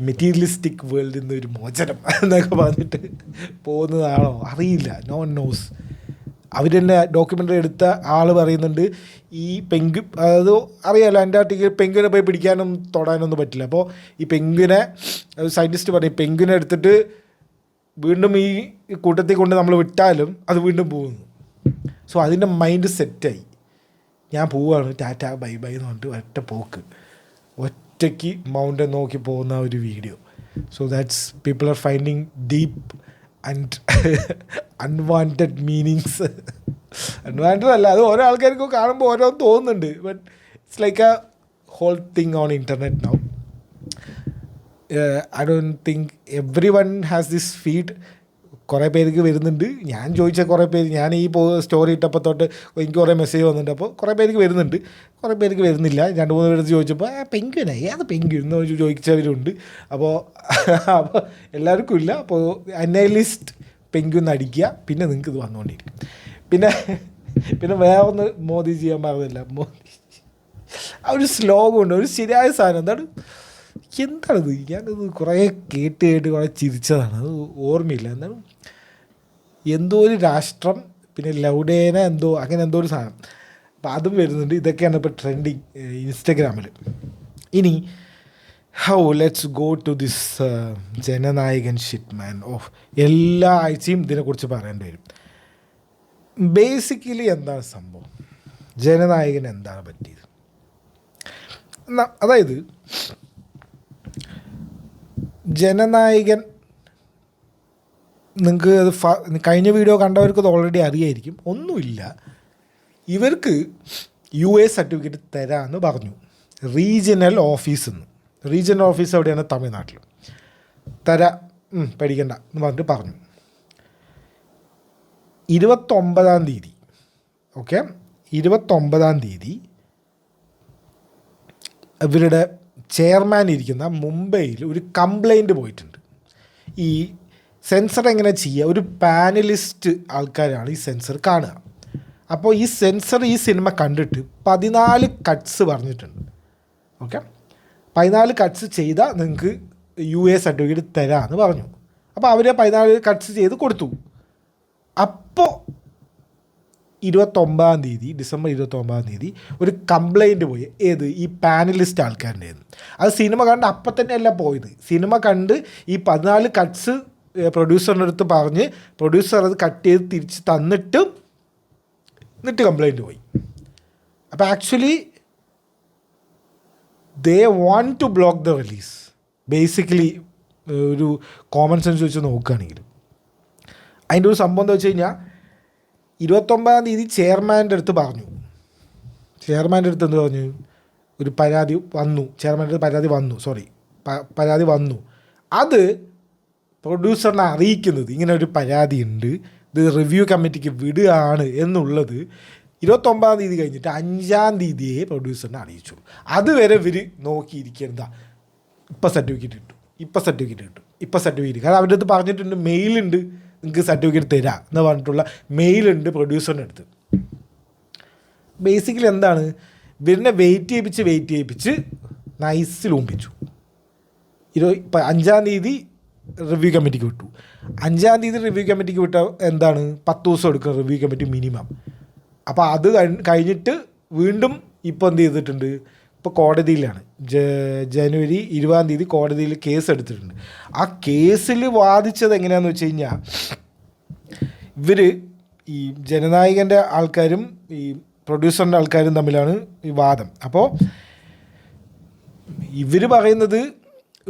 മെറ്റീരിയലിസ്റ്റിക് വേൾഡിൽ നിന്ന് ഒരു മോചനം എന്നൊക്കെ പറഞ്ഞിട്ട് പോകുന്നതാണോ? അറിയില്ല, നോ വൺ നോസ്. അവർ തന്നെ ഡോക്യുമെൻ്ററി എടുത്ത ആൾ പറയുന്നുണ്ട്, ഈ പെൻഗ്വിൻ, അതായത് അറിയാമല്ലോ അന്റാർട്ടിക്കയിൽ പെൻഗ്വിനെ പോയി പിടിക്കാനും തൊടാനൊന്നും പറ്റില്ല. അപ്പോൾ ഈ പെൻഗ്വിനെ സയൻറ്റിസ്റ്റ് പറയും, പെൻഗ്വിനെ എടുത്തിട്ട് വീണ്ടും ഈ കൂട്ടത്തിൽ കൊണ്ട് നമ്മൾ വിട്ടാലും അത് വീണ്ടും പോകുന്നു. സോ അതിൻ്റെ മൈൻഡ് സെറ്റായി, ഞാൻ പോവുകയാണ്, ടാറ്റ ബൈ ബൈ എന്ന് പറഞ്ഞിട്ട് ഒറ്റ പോക്ക്, ഒറ്റയ്ക്ക് മൗണ്ടൻ നോക്കി പോകുന്ന ഒരു video. So that's people are finding deep and unwanted meanings. Unwanted അല്ല, അത് ഓരോ ആൾക്കാർക്കും കാണുമ്പോൾ ഓരോ തോന്നുന്നുണ്ട്. But it's like a whole thing on internet now. I don't think everyone has this feed. കുറേ പേർക്ക് വരുന്നുണ്ട്. ഞാൻ ചോദിച്ച കുറേ പേര്, ഞാൻ ഈ സ്റ്റോറി ഇട്ടപ്പോൾ തൊട്ട് എനിക്ക് കുറേ മെസ്സേജ് വന്നിട്ടുണ്ട്. അപ്പോൾ കുറേ പേർക്ക് വരുന്നുണ്ട്, കുറേ പേർക്ക് വരുന്നില്ല. 2-3 പേര് ചോദിച്ചപ്പോൾ പെങ്ക്വിനാ ഏത് പെങ്ക്വിൻ എന്ന് ചോദിച്ചവരുണ്ട്. അപ്പോൾ എല്ലാവർക്കും ഇല്ല. അപ്പോൾ അനലിസ്റ്റ് പെങ്ക്വിൻ അടിക്കുക, പിന്നെ നിങ്ങൾക്ക് ഇത് വന്നുകൊണ്ടിരിക്കും. പിന്നെ വേറെ ഒന്ന് മോദി ചെയ്യാൻ പറഞ്ഞില്ല. മോദി ആ ഒരു ശ്ലോകമുണ്ട്, ഒരു ശരിയായ സാധനം. എന്താണിത്? ഞാനത് കുറേ കേട്ട് കുറേ ചിരിച്ചതാണ്, അത് ഓർമ്മയില്ല. എന്താണ് എന്തോ ഒരു രാഷ്ട്രം, പിന്നെ ലൗഡേന എന്തോ അങ്ങനെ എന്തോ ഒരു സാധനം. അപ്പോൾ അതും വരുന്നുണ്ട്. ഇതൊക്കെയാണ് ഇപ്പോൾ ട്രെൻഡിങ് ഇൻസ്റ്റഗ്രാമിൽ. ഇനി let's go to this Jananayagan shit man. എല്ലാ ആഴ്ചയും ഇതിനെക്കുറിച്ച് പറയേണ്ടി വരും. ബേസിക്കലി എന്താണ് സംഭവം? ജനനായകൻ എന്താണ് പറ്റിയത്? അതായത് ജനനായകൻ, നിങ്ങൾക്ക് അത് കഴിഞ്ഞ വീഡിയോ കണ്ടവർക്ക് അത് ഓൾറെഡി അറിയായിരിക്കും. ഒന്നുമില്ല, ഇവർക്ക് UA സർട്ടിഫിക്കറ്റ് തരാമെന്ന് പറഞ്ഞു റീജിയണൽ ഓഫീസിൽ നിന്ന്. റീജിയണൽ ഓഫീസ് എവിടെയാണ്? തമിഴ്നാട്ടിൽ. പേടിക്കണ്ട എന്ന് പറഞ്ഞിട്ട് പറഞ്ഞു. 29-ാം തീയതി, ഓക്കെ, 29-ാം തീയതി ഇവരുടെ ചെയർമാൻ ഇരിക്കുന്ന മുംബൈയിൽ ഒരു കംപ്ലൈൻറ്റ് പോയിട്ടുണ്ട്. ഈ സെൻസർ എങ്ങനെ ചെയ്യുക? ഒരു പാനലിസ്റ്റ് ആൾക്കാരാണ് ഈ സെൻസർ കാണുക. അപ്പോൾ ഈ സെൻസർ ഈ സിനിമ കണ്ടിട്ട് 14 കട്ട്സ് പറഞ്ഞിട്ടുണ്ട്. ഓക്കെ, 14 കട്ട്സ് ചെയ്താൽ നിങ്ങൾക്ക് UA സർട്ടിഫിക്കറ്റ് തരാമെന്ന് പറഞ്ഞു. അപ്പോൾ അവർ 14 കട്ട്സ് ചെയ്ത് കൊടുത്തു. അപ്പോൾ 29-ാം തീയതി, ഡിസംബർ 29-ാം തീയതി ഒരു കംപ്ലൈൻറ്റ് പോയി. ഏത്? ഈ പാനലിസ്റ്റ് ആൾക്കാരുടെ. അത് സിനിമ കണ്ട് അപ്പം തന്നെയല്ല പോയത്. സിനിമ കണ്ട് ഈ 14 കട്ട്സ് പ്രൊഡ്യൂസറിൻ്റെ അടുത്ത് പറഞ്ഞ് പ്രൊഡ്യൂസർ അത് കട്ട് ചെയ്ത് തിരിച്ച് എന്നിട്ട് കംപ്ലൈൻറ്റ് പോയി. അപ്പോൾ actually they want to block the release. Basically ഒരു കോമൺ സെൻസ് വെച്ച് നോക്കുകയാണെങ്കിൽ അതിൻ്റെ ഒരു സംഭവം എന്താ വെച്ച് കഴിഞ്ഞാൽ 29-ാം തീയതി ചെയർമാൻ്റെ അടുത്ത് പറഞ്ഞു. ചെയർമാൻ്റെ അടുത്ത് എന്ത് പറഞ്ഞു? ഒരു പരാതി വന്നു. ചെയർമാൻ്റെ അടുത്ത് പരാതി വന്നു. അത് പ്രൊഡ്യൂസറിനെ അറിയിക്കുന്നത് ഇങ്ങനെ ഒരു പരാതി ഉണ്ട്, ഇത് റിവ്യൂ കമ്മിറ്റിക്ക് വിടുകയാണ് എന്നുള്ളത് 29-ാം തീയതി കഴിഞ്ഞിട്ട് 5-ാം തീയതിയെ പ്രൊഡ്യൂസറിനെ അറിയിച്ചു. അതുവരെ ഇവർ നോക്കിയിരിക്കുക. ഇപ്പം സർട്ടിഫിക്കറ്റ് കിട്ടും. കാരണം അവരുടെ അടുത്ത് പറഞ്ഞിട്ടുണ്ട്, മെയിലുണ്ട്, നിങ്ങൾക്ക് സർട്ടിഫിക്കറ്റ് തരാം എന്ന് പറഞ്ഞിട്ടുള്ള മെയിലുണ്ട് പ്രൊഡ്യൂസറിൻ്റെ അടുത്ത്. ബേസിക്കലി എന്താണ്? ഇവരിനെ വെയിറ്റ് ചെയ്യിപ്പിച്ച് നൈസിൽ ഊമ്പിച്ചു. 5-ാം തീയതി റിവ്യൂ കമ്മിറ്റിക്ക് വിട്ടു. 5-ാം തീയതി റിവ്യൂ കമ്മിറ്റിക്ക് വിട്ടാൽ എന്താണ്? 10 ദിവസം എടുക്കും റിവ്യൂ കമ്മിറ്റി മിനിമം. അപ്പോൾ അത് കഴിഞ്ഞിട്ട് വീണ്ടും ഇപ്പോൾ എന്ത് ചെയ്തിട്ടുണ്ട്? ഇപ്പോൾ കോടതിയിലാണ്. ജനുവരി 20-ാം തീയതി കോടതിയിൽ കേസ് എടുത്തിട്ടുണ്ട്. ആ കേസിൽ വാദിച്ചത് എങ്ങനെയാണെന്ന് വെച്ച് കഴിഞ്ഞാൽ, ഇവർ ഈ ജനനായകൻ്റെ ആൾക്കാരും ഈ പ്രൊഡ്യൂസറിൻ്റെ ആൾക്കാരും തമ്മിലാണ് ഈ വാദം. അപ്പോൾ ഇവർ പറയുന്നത്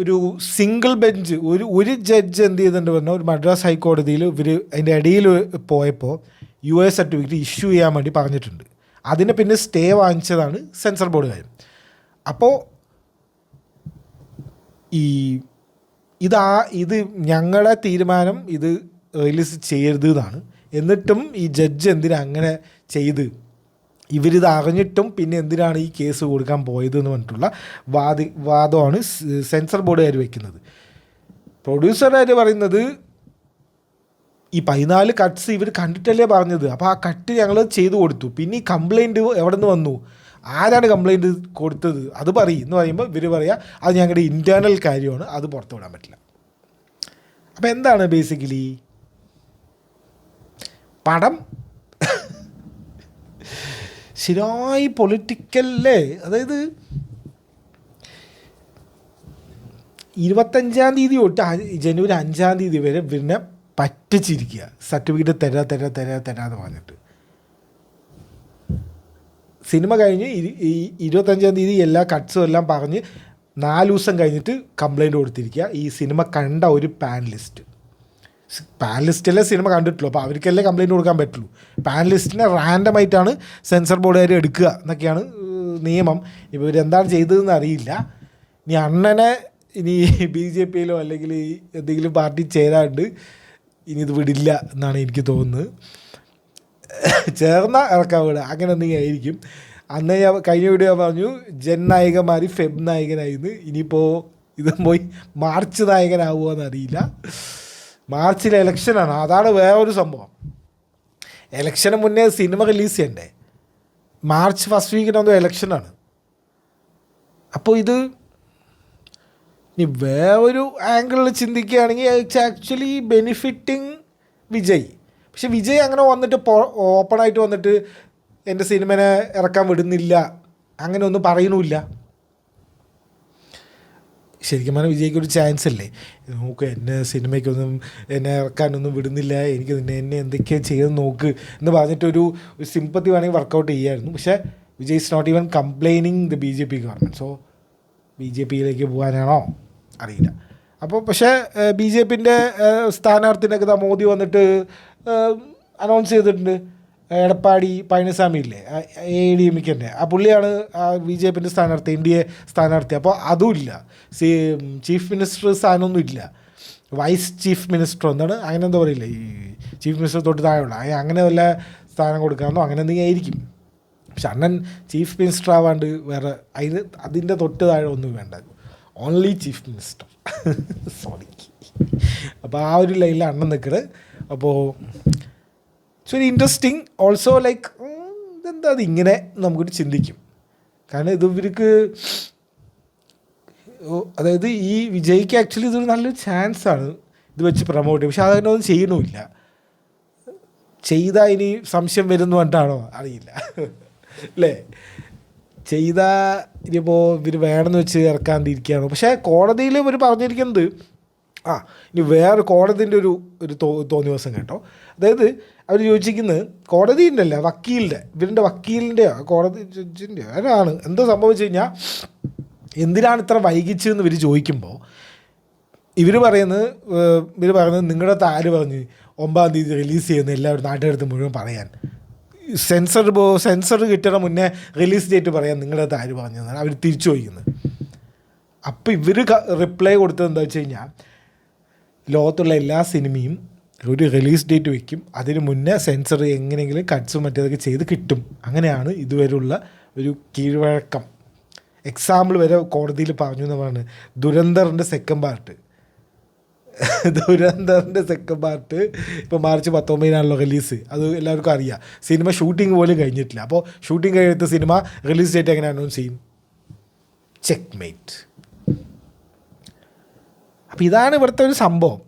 ഒരു സിംഗിൾ ബെഞ്ച്, ഒരു ജഡ്ജ് എന്ത് ചെയ്തിട്ടുണ്ട് പറഞ്ഞാൽ, ഒരു മദ്രാസ് ഹൈക്കോടതിയിൽ ഇവർ അതിൻ്റെ ഇടയിൽ പോയപ്പോൾ UA സർട്ടിഫിക്കറ്റ് ഇഷ്യൂ ചെയ്യാൻ വേണ്ടി പറഞ്ഞിട്ടുണ്ട്. അതിനെ പിന്നെ സ്റ്റേ വാങ്ങിച്ചതാണ് സെൻസർ ബോർഡുകാർ. അപ്പോൾ ഇത് ഞങ്ങളുടെ തീരുമാനം, ഇത് റിലീസ് ചെയ്യരുത് എന്നാണ്. എന്നിട്ടും ഈ ജഡ്ജ് എന്തിനാ അങ്ങനെ ചെയ്ത്, ഇവരിത് അറിഞ്ഞിട്ടും പിന്നെ എന്തിനാണ് ഈ കേസ് കൊടുക്കാൻ പോയത് എന്ന് പറഞ്ഞിട്ടുള്ള വാദമാണ് സെൻസർ ബോർഡുകാർ വയ്ക്കുന്നത്. പ്രൊഡ്യൂസറുകാർ പറയുന്നത് ഈ 14 കട്ട്സ് ഇവർ കണ്ടിട്ടല്ലേ പറഞ്ഞത്, അപ്പോൾ ആ കട്ട് ഞങ്ങൾ ചെയ്തു കൊടുത്തു. പിന്നെ ഈ കംപ്ലൈൻറ്റ് എവിടെ നിന്ന് വന്നു, ആരാണ് കംപ്ലൈൻറ്റ് കൊടുത്തത് അത് പറയും എന്ന് പറയുമ്പോൾ ഇവർ പറയുക അത് ഞങ്ങളുടെ ഇൻറ്റേർണൽ കാര്യമാണ്, അത് പുറത്തു വിടാൻ പറ്റില്ല. അപ്പോൾ എന്താണ് ബേസിക്കലി പടം? ശരിയായി പൊളിറ്റിക്കല്ലേ. അതായത് 25-ാം തീയതി തൊട്ട് ജനുവരി 5-ാം തീയതി വരെ പിന്നെ പറ്റിച്ചിരിക്കുക, സർട്ടിഫിക്കറ്റ് തരാന്ന് പറഞ്ഞിട്ട്. സിനിമ കഴിഞ്ഞ് 25-ാം തീയതി എല്ലാ കട്ട്സും എല്ലാം പറഞ്ഞ് 4 ദിവസം കഴിഞ്ഞിട്ട് കംപ്ലൈൻറ്റ് കൊടുത്തിരിക്കുക ഈ സിനിമ കണ്ട ഒരു പാനലിസ്റ്റല്ലേ സിനിമ കണ്ടിട്ടുള്ളൂ. അപ്പോൾ അവർക്കല്ലേ കംപ്ലൈൻറ്റ് കൊടുക്കാൻ പറ്റുള്ളൂ. പാനലിസ്റ്റിനെ റാൻഡമായിട്ടാണ് സെൻസർ ബോർഡുകാർ എടുക്കുക എന്നൊക്കെയാണ് നിയമം. ഇപ്പോൾ ഇവരെന്താണ് ചെയ്തതെന്ന് അറിയില്ല. ഇനി അണ്ണനെ ഇനി BJPയിലോ അല്ലെങ്കിൽ എന്തെങ്കിലും പാർട്ടി ചേരാണ്ട് ഇനി ഇത് വിടില്ല എന്നാണ് എനിക്ക് തോന്നുന്നത്. ചേർന്ന ഇറക്കാൻ വിടുക അങ്ങനെ എന്തെങ്കിലും ആയിരിക്കും. അന്ന് ഞാൻ കഴിഞ്ഞ വീഡിയോ പറഞ്ഞു ജൻ നായകൻ മാറി ഫെബ് നായകനായിരുന്നു. ഇനിയിപ്പോൾ ഇത് പോയി മാർച്ച് നായകനാവുമോ എന്നറിയില്ല. മാർച്ചിൽ ഇലക്ഷനാണ്, അതാണ് വേറൊരു സംഭവം. ഇലക്ഷന് മുന്നേ സിനിമ റിലീസ് ചെയ്യണ്ടേ? മാർച്ച് ഫസ്റ്റ് വീക്കിനാകുമ്പോൾ ഇലക്ഷനാണ്. അപ്പോൾ ഇത് ഇനി വേറൊരു ആംഗിളിൽ ചിന്തിക്കുകയാണെങ്കിൽ ഇറ്റ്സ് ആക്ച്വലി ബെനിഫിറ്റിംഗ് വിജയ്. പക്ഷെ വിജയ് അങ്ങനെ വന്നിട്ട് ഓപ്പണായിട്ട് വന്നിട്ട് എൻ്റെ സിനിമനെ ഇറക്കാൻ വിടുന്നില്ല അങ്ങനെ ഒന്നും പറയണമില്ല. ശരിക്കും പറഞ്ഞാൽ വിജയ്ക്കൊരു ചാൻസ് അല്ലേ, നോക്ക് എന്നെ സിനിമയ്ക്കൊന്നും എന്നെ ഇറക്കാനൊന്നും വിടുന്നില്ല, എനിക്ക് എന്നെ എന്തൊക്കെയാണ് ചെയ്ത് നോക്ക് എന്ന് പറഞ്ഞിട്ടൊരു സിമ്പത്തി വേണമെങ്കിൽ വർക്കൗട്ട് ചെയ്യായിരുന്നു. പക്ഷേ Vijay is not even complaining the BJP government. So BJPയിലേക്ക് പോകാനാണോ അറിയില്ല. അപ്പോൾ പക്ഷേ BJPൻ്റെ സ്ഥാനാർത്ഥിനൊക്കെ മോദി വന്നിട്ട് അനൗൺസ് ചെയ്തിട്ടുണ്ട്. എടപ്പാടി പഴനിസ്വാമി ഇല്ലേ, ADMK ആ പുള്ളിയാണ് BJPൻ്റെ സ്ഥാനാർത്ഥി, NDA സ്ഥാനാർത്ഥി. അപ്പോൾ അതും ഇല്ല, ചീഫ് മിനിസ്റ്റർ സ്ഥാനമൊന്നും ഇല്ല, വൈസ് ചീഫ് മിനിസ്റ്റർ എന്താണ് അങ്ങനെ എന്താ പറയില്ല, ഈ ചീഫ് മിനിസ്റ്റർ തൊട്ട് താഴെയുള്ള അങ്ങനെ വല്ല സ്ഥാനം കൊടുക്കാമെന്നോ അങ്ങനെ എന്തെങ്കിലും ആയിരിക്കും. പക്ഷെ അണ്ണൻ ചീഫ് മിനിസ്റ്റർ ആവാണ്ട് വേറെ അതിൻ്റെ തൊട്ട് താഴെ ഒന്നും വേണ്ട, ഓൺലി ചീഫ് മിനിസ്റ്റർ. സോറി. അപ്പോൾ ആ ഒരു ലൈനിൽ അണ്ണൻ നിൽക്കുന്നത്. അപ്പോൾ it's very interesting also. Like ഇതെന്താ അതിങ്ങനെ നമുക്കൊരു ചിന്തിക്കും. കാരണം ഇത് ഇവർക്ക് അതായത് ഈ വിജയ്ക്ക് ആക്ച്വലി ഇതൊരു നല്ലൊരു ചാൻസാണ് ഇത് വെച്ച് പ്രൊമോട്ട് ചെയ്യും. പക്ഷെ അതങ്ങനെ ഒന്നും ചെയ്യണമില്ല. ചെയ്താൽ ഇനി സംശയം വരുന്നു പറഞ്ഞിട്ടാണോ അറിയില്ല അല്ലേ? ചെയ്താൽ ഇനിയിപ്പോൾ ഇവർ വേണമെന്ന് വെച്ച് ഇറക്കാണ്ടിരിക്കുകയാണോ? പക്ഷേ കോടതിയിൽ ഇവർ പറഞ്ഞിരിക്കുന്നത് ഇനി വേറെ കോടതിൻ്റെ ഒരു തോന്നിയ ദിവസം കേട്ടോ. അതായത് അവർ ചോദിച്ചിരിക്കുന്നത് കോടതിൻ്റെ അല്ല, വക്കീലിൻ്റെ, ഇവരുടെ വക്കീലിൻ്റെയോ കോടതി ജഡ്ജിൻ്റെയോ ആരാണ് എന്തോ സംഭവിച്ചു കഴിഞ്ഞാൽ എന്തിനാണ് ഇത്ര വൈകിച്ചതെന്ന് ഇവർ ചോദിക്കുമ്പോൾ ഇവർ പറയുന്നത് നിങ്ങളുടെ താര് പറഞ്ഞ് 9-ാം തീയതി റിലീസ് ചെയ്യുന്ന എല്ലാവരും നാട്ടിനടുത്ത് മുഴുവൻ പറയാൻ, സെൻസർ കിട്ടണ മുന്നേ റിലീസ് ഡേറ്റ് പറയാൻ നിങ്ങളുടെ താര് പറഞ്ഞതെന്നാണ് അവർ തിരിച്ചു ചോദിക്കുന്നത്. അപ്പോൾ ഇവർ റിപ്ലൈ കൊടുത്തത് എന്താ വെച്ച് കഴിഞ്ഞാൽ ലോകത്തുള്ള എല്ലാ സിനിമയും ഒരു റിലീസ് ഡേറ്റ് വയ്ക്കും, അതിന് മുന്നേ സെൻസർ എങ്ങനെയെങ്കിലും കട്ട്സും മറ്റേതൊക്കെ ചെയ്ത് കിട്ടും. അങ്ങനെയാണ് ഇതുവരെയുള്ള ഒരു കീഴ്വഴക്കം. എക്സാമ്പിൾ വരെ കോടതിയിൽ പറഞ്ഞു എന്നാണ് ദുരന്തറിൻ്റെ സെക്കൻഡ് പാർട്ട്. ഇപ്പോൾ മാർച്ച് 19 റിലീസ്, അത് എല്ലാവർക്കും അറിയാം. സിനിമ ഷൂട്ടിംഗ് പോലും കഴിഞ്ഞിട്ടില്ല. അപ്പോൾ ഷൂട്ടിംഗ് കഴിയാത്ത സിനിമ റിലീസ് ഡേറ്റ് എങ്ങനെ അനൗൺസ് ചെയ്യും? ചെക്ക്മേറ്റ്. അപ്പോൾ ഇതാണ് ഇവിടുത്തെ ഒരു സംഭവം.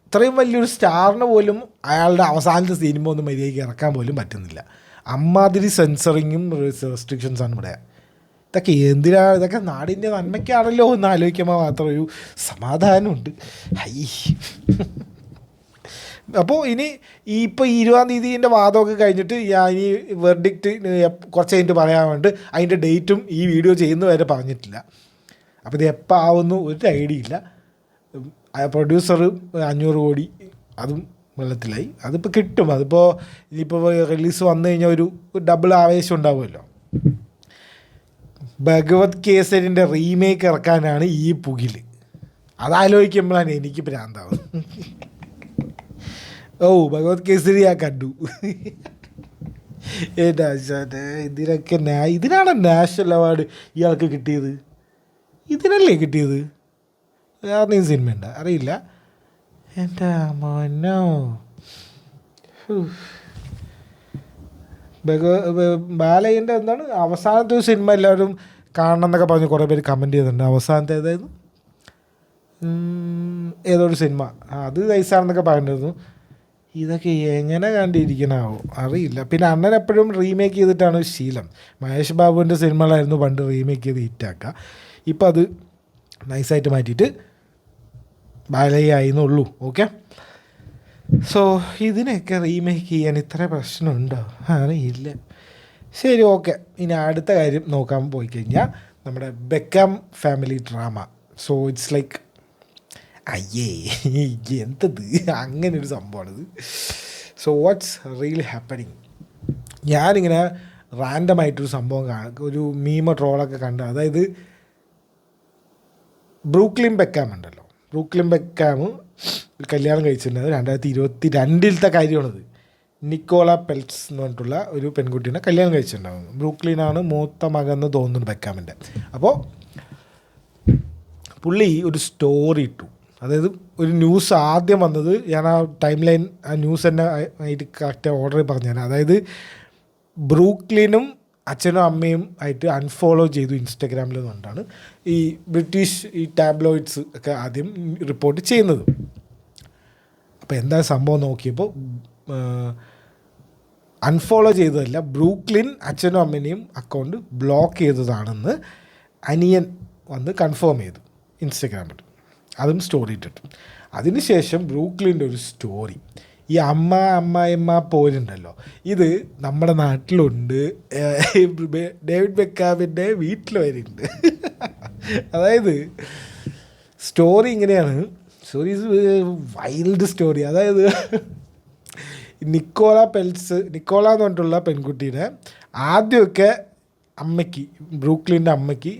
ഇത്രയും വലിയൊരു സ്റ്റാറിന് പോലും അയാളുടെ അവസാനത്തെ സിനിമ ഒന്നും മര്യാദയ്ക്ക് ഇറക്കാൻ പോലും പറ്റുന്നില്ല. അമ്മാതിരി സെൻസറിങ്ങും റെസ്ട്രിക്ഷൻസാണ് ഇവിടെ. ഇതൊക്കെ എന്തിനാണ്? ഇതൊക്കെ നാടിൻ്റെ നന്മയ്ക്കാണല്ലോ എന്ന് ആലോചിക്കുമ്പോൾ മാത്രം ഒരു സമാധാനമുണ്ട്. അപ്പോൾ ഇനി ഇപ്പോൾ 20-ാം തീയതിൻ്റെ വാദമൊക്കെ കഴിഞ്ഞിട്ട് ഞാൻ ഈ വെർഡിക്റ്റ് കുറച്ച് കഴിഞ്ഞിട്ട് പറയാൻ വേണ്ടി അതിൻ്റെ ഡേറ്റും ഈ വീഡിയോ ചെയ്യുന്ന വരെ പറഞ്ഞിട്ടില്ല. അപ്പോൾ ഇത് എപ്പോൾ ആവുന്നു ഒരു ഐഡിയ ഇല്ല. പ്രൊഡ്യൂസർ 500 കോടി അതും വെള്ളത്തിലായി. അതിപ്പോൾ കിട്ടും. അതിപ്പോൾ ഇനിയിപ്പോൾ റിലീസ് വന്നു കഴിഞ്ഞാൽ ഒരു ഡബിൾ ആവേശം ഉണ്ടാവുമല്ലോ. ഭഗവത് കേസരിൻ്റെ റീമേക്ക് ഇറക്കാനാണ് ഈ പുകിൽ. അതാലോചിക്കുമ്പോഴാണ് എനിക്ക് ഭ്രാന്താവും. ഭഗവത് കേസരി ഞാൻ കണ്ടു. ഇതിനൊക്കെ ഇതിനാണ് നാഷണൽ അവാർഡ് ഇയാൾക്ക് കിട്ടിയത്. ഇതിനല്ലേ കിട്ടിയത്? വേറെ സിനിമയുണ്ട് അറിയില്ല. എൻ്റെ മോനോ, ബാലയ്യൻ്റെ എന്താണ് അവസാനത്തെ ഒരു സിനിമ എല്ലാവരും കാണണം എന്നൊക്കെ പറഞ്ഞ് കുറേ പേര് കമൻറ്റ് ചെയ്തിട്ടുണ്ട്. അവസാനത്തെ ഏതായിരുന്നു? ഏതൊരു സിനിമ അത് നൈസാണെന്നൊക്കെ പറഞ്ഞിരുന്നു. ഇതൊക്കെ എങ്ങനെ കണ്ടിരിക്കണാവോ അറിയില്ല. പിന്നെ അണ്ണൻ എപ്പോഴും റീമേക്ക് ചെയ്തിട്ടാണ് ശീലം. മഹേഷ് ബാബുവിൻ്റെ സിനിമകളായിരുന്നു പണ്ട് റീമേക്ക് ചെയ്ത് ഹിറ്റാക്കുക. ഇപ്പോൾ അത് നൈസായിട്ട് മാറ്റിയിട്ട് ബാലയ്യ ആയിരുന്നുള്ളൂ. ഓക്കെ, സോ ഇതിനൊക്കെ റീമേക്ക് ചെയ്യാൻ ഇത്ര പ്രശ്നമുണ്ടോ? അറിയില്ല. ശരി, ഓക്കെ. ഇനി അടുത്ത കാര്യം നോക്കാൻ പോയി കഴിഞ്ഞാൽ നമ്മുടെ Beckham family drama. So it's like എന്തത് അങ്ങനൊരു സംഭവമാണിത്. So what's really happening? ഞാനിങ്ങനെ റാൻഡമായിട്ടൊരു സംഭവം ഒരു മീമ ട്രോളൊക്കെ കണ്ട, അതായത് ബ്രൂക്ലിൻ ബെക്കാം ഉണ്ടല്ലോ, ബ്രൂക്ലിൻ ബെക്കാം കല്യാണം കഴിച്ചിട്ടുണ്ടായത് 2022 കാര്യമാണത്. നിക്കോള പെൽറ്റ്സ് എന്ന് പറഞ്ഞിട്ടുള്ള ഒരു പെൺകുട്ടീനെ കല്യാണം കഴിച്ചിട്ടുണ്ടാകുന്നു. ബ്രൂക്ലിനാണ് മൂത്ത മകൻ തോന്നുന്നു ബെക്കാമിൻ്റെ. അപ്പോൾ പുള്ളി ഒരു സ്റ്റോറി ഇട്ടു. അതായത് ഒരു ന്യൂസ് ആദ്യം വന്നത്, ഞാൻ ആ ടൈം ലൈൻ ആ ന്യൂസ് തന്നെ ആയിട്ട് കറക്റ്റ് ഓർഡർ പറഞ്ഞുതരാം. അതായത് ബ്രൂക്ലിനും അച്ഛനും അമ്മയും ആയിട്ട് അൺഫോളോ ചെയ്തു ഇൻസ്റ്റഗ്രാമിൽ നിന്നുകൊണ്ടാണ് ഈ ബ്രിട്ടീഷ് ഈ ടാബ്ലോയിഡ്സ് ഒക്കെ ആദ്യം റിപ്പോർട്ട് ചെയ്യുന്നത്. അപ്പോൾ എന്താ സംഭവം നോക്കിയപ്പോൾ അൺഫോളോ ചെയ്തതല്ല, ബ്രൂക്ലിൻ അച്ഛനും അമ്മേനെയും അക്കൗണ്ട് ബ്ലോക്ക് ചെയ്തതാണെന്ന് അനിയൻ വന്ന് കൺഫേം ചെയ്തു ഇൻസ്റ്റഗ്രാമിൽ. അതും സ്റ്റോറി ഇട്ടിട്ട്. അതിനുശേഷം ബ്രൂക്ലിൻ്റെ ഒരു സ്റ്റോറി, ഈ അമ്മായിയമ്മ പോരുണ്ടല്ലോ, ഇത് നമ്മുടെ നാട്ടിലുണ്ട്, ഡേവിഡ് ബെക്കാമിൻ്റെ വീട്ടിൽ വരുന്നുണ്ട്. അതായത് സ്റ്റോറി ഇങ്ങനെയാണ്, സ്റ്റോറി വൈൽഡ് സ്റ്റോറി. അതായത് നിക്കോള എന്ന് പറഞ്ഞിട്ടുള്ള പെൺകുട്ടീനെ ആദ്യമൊക്കെ അമ്മയ്ക്ക്, ബ്രൂക്ലിൻ്റെ അമ്മയ്ക്ക്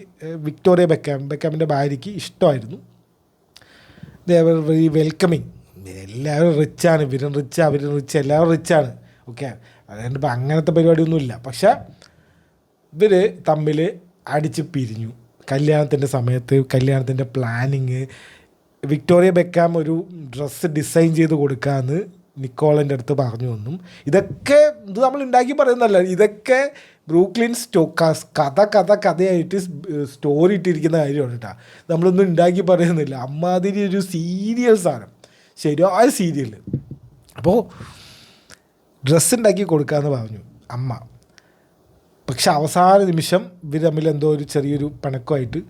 വിക്ടോറിയ ബെക്കാമിൻ്റെ ഭാര്യയ്ക്ക് ഇഷ്ടമായിരുന്നു. ദേ വർ വെരി വെൽക്കമിങ്. എല്ലാവരും റിച്ചാണ്, ഇവരും റിച്ച് അവരും റിച്ച്, എല്ലാവരും റിച്ചാണ്. ഓക്കെ, അതുകൊണ്ട് ഇപ്പം അങ്ങനത്തെ പരിപാടിയൊന്നുമില്ല. പക്ഷെ ഇവർ തമ്മിൽ അടിച്ച് പിരിഞ്ഞു കല്യാണത്തിൻ്റെ സമയത്ത്. കല്യാണത്തിൻ്റെ പ്ലാനിങ്, വിക്ടോറിയ ബെക്കാം ഒരു ഡ്രസ്സ് ഡിസൈൻ ചെയ്ത് കൊടുക്കാമെന്ന് നിക്കോളിൻ്റെ അടുത്ത് പറഞ്ഞു എന്നും. ഇതൊക്കെ ഇത് നമ്മൾ ഉണ്ടാക്കി പറയുന്നതല്ല, ഇതൊക്കെ ബ്രൂക്ലിൻ കഥയായിട്ട് സ്റ്റോറി ഇട്ടിരിക്കുന്ന കാര്യമാണ് കേട്ടോ. നമ്മളൊന്നും ഉണ്ടാക്കി പറയുന്നില്ല. അമ്മാതിരി ഒരു സീരിയൽ സാധനം, ശരിയായ സീരിയൽ. അപ്പോൾ ഡ്രസ്സ് ഉണ്ടാക്കി കൊടുക്കാമെന്ന് പറഞ്ഞു അമ്മ. പക്ഷെ അവസാന നിമിഷം ഇവർ തമ്മിൽ എന്തോ ഒരു ചെറിയൊരു പിണക്കമായിട്ട്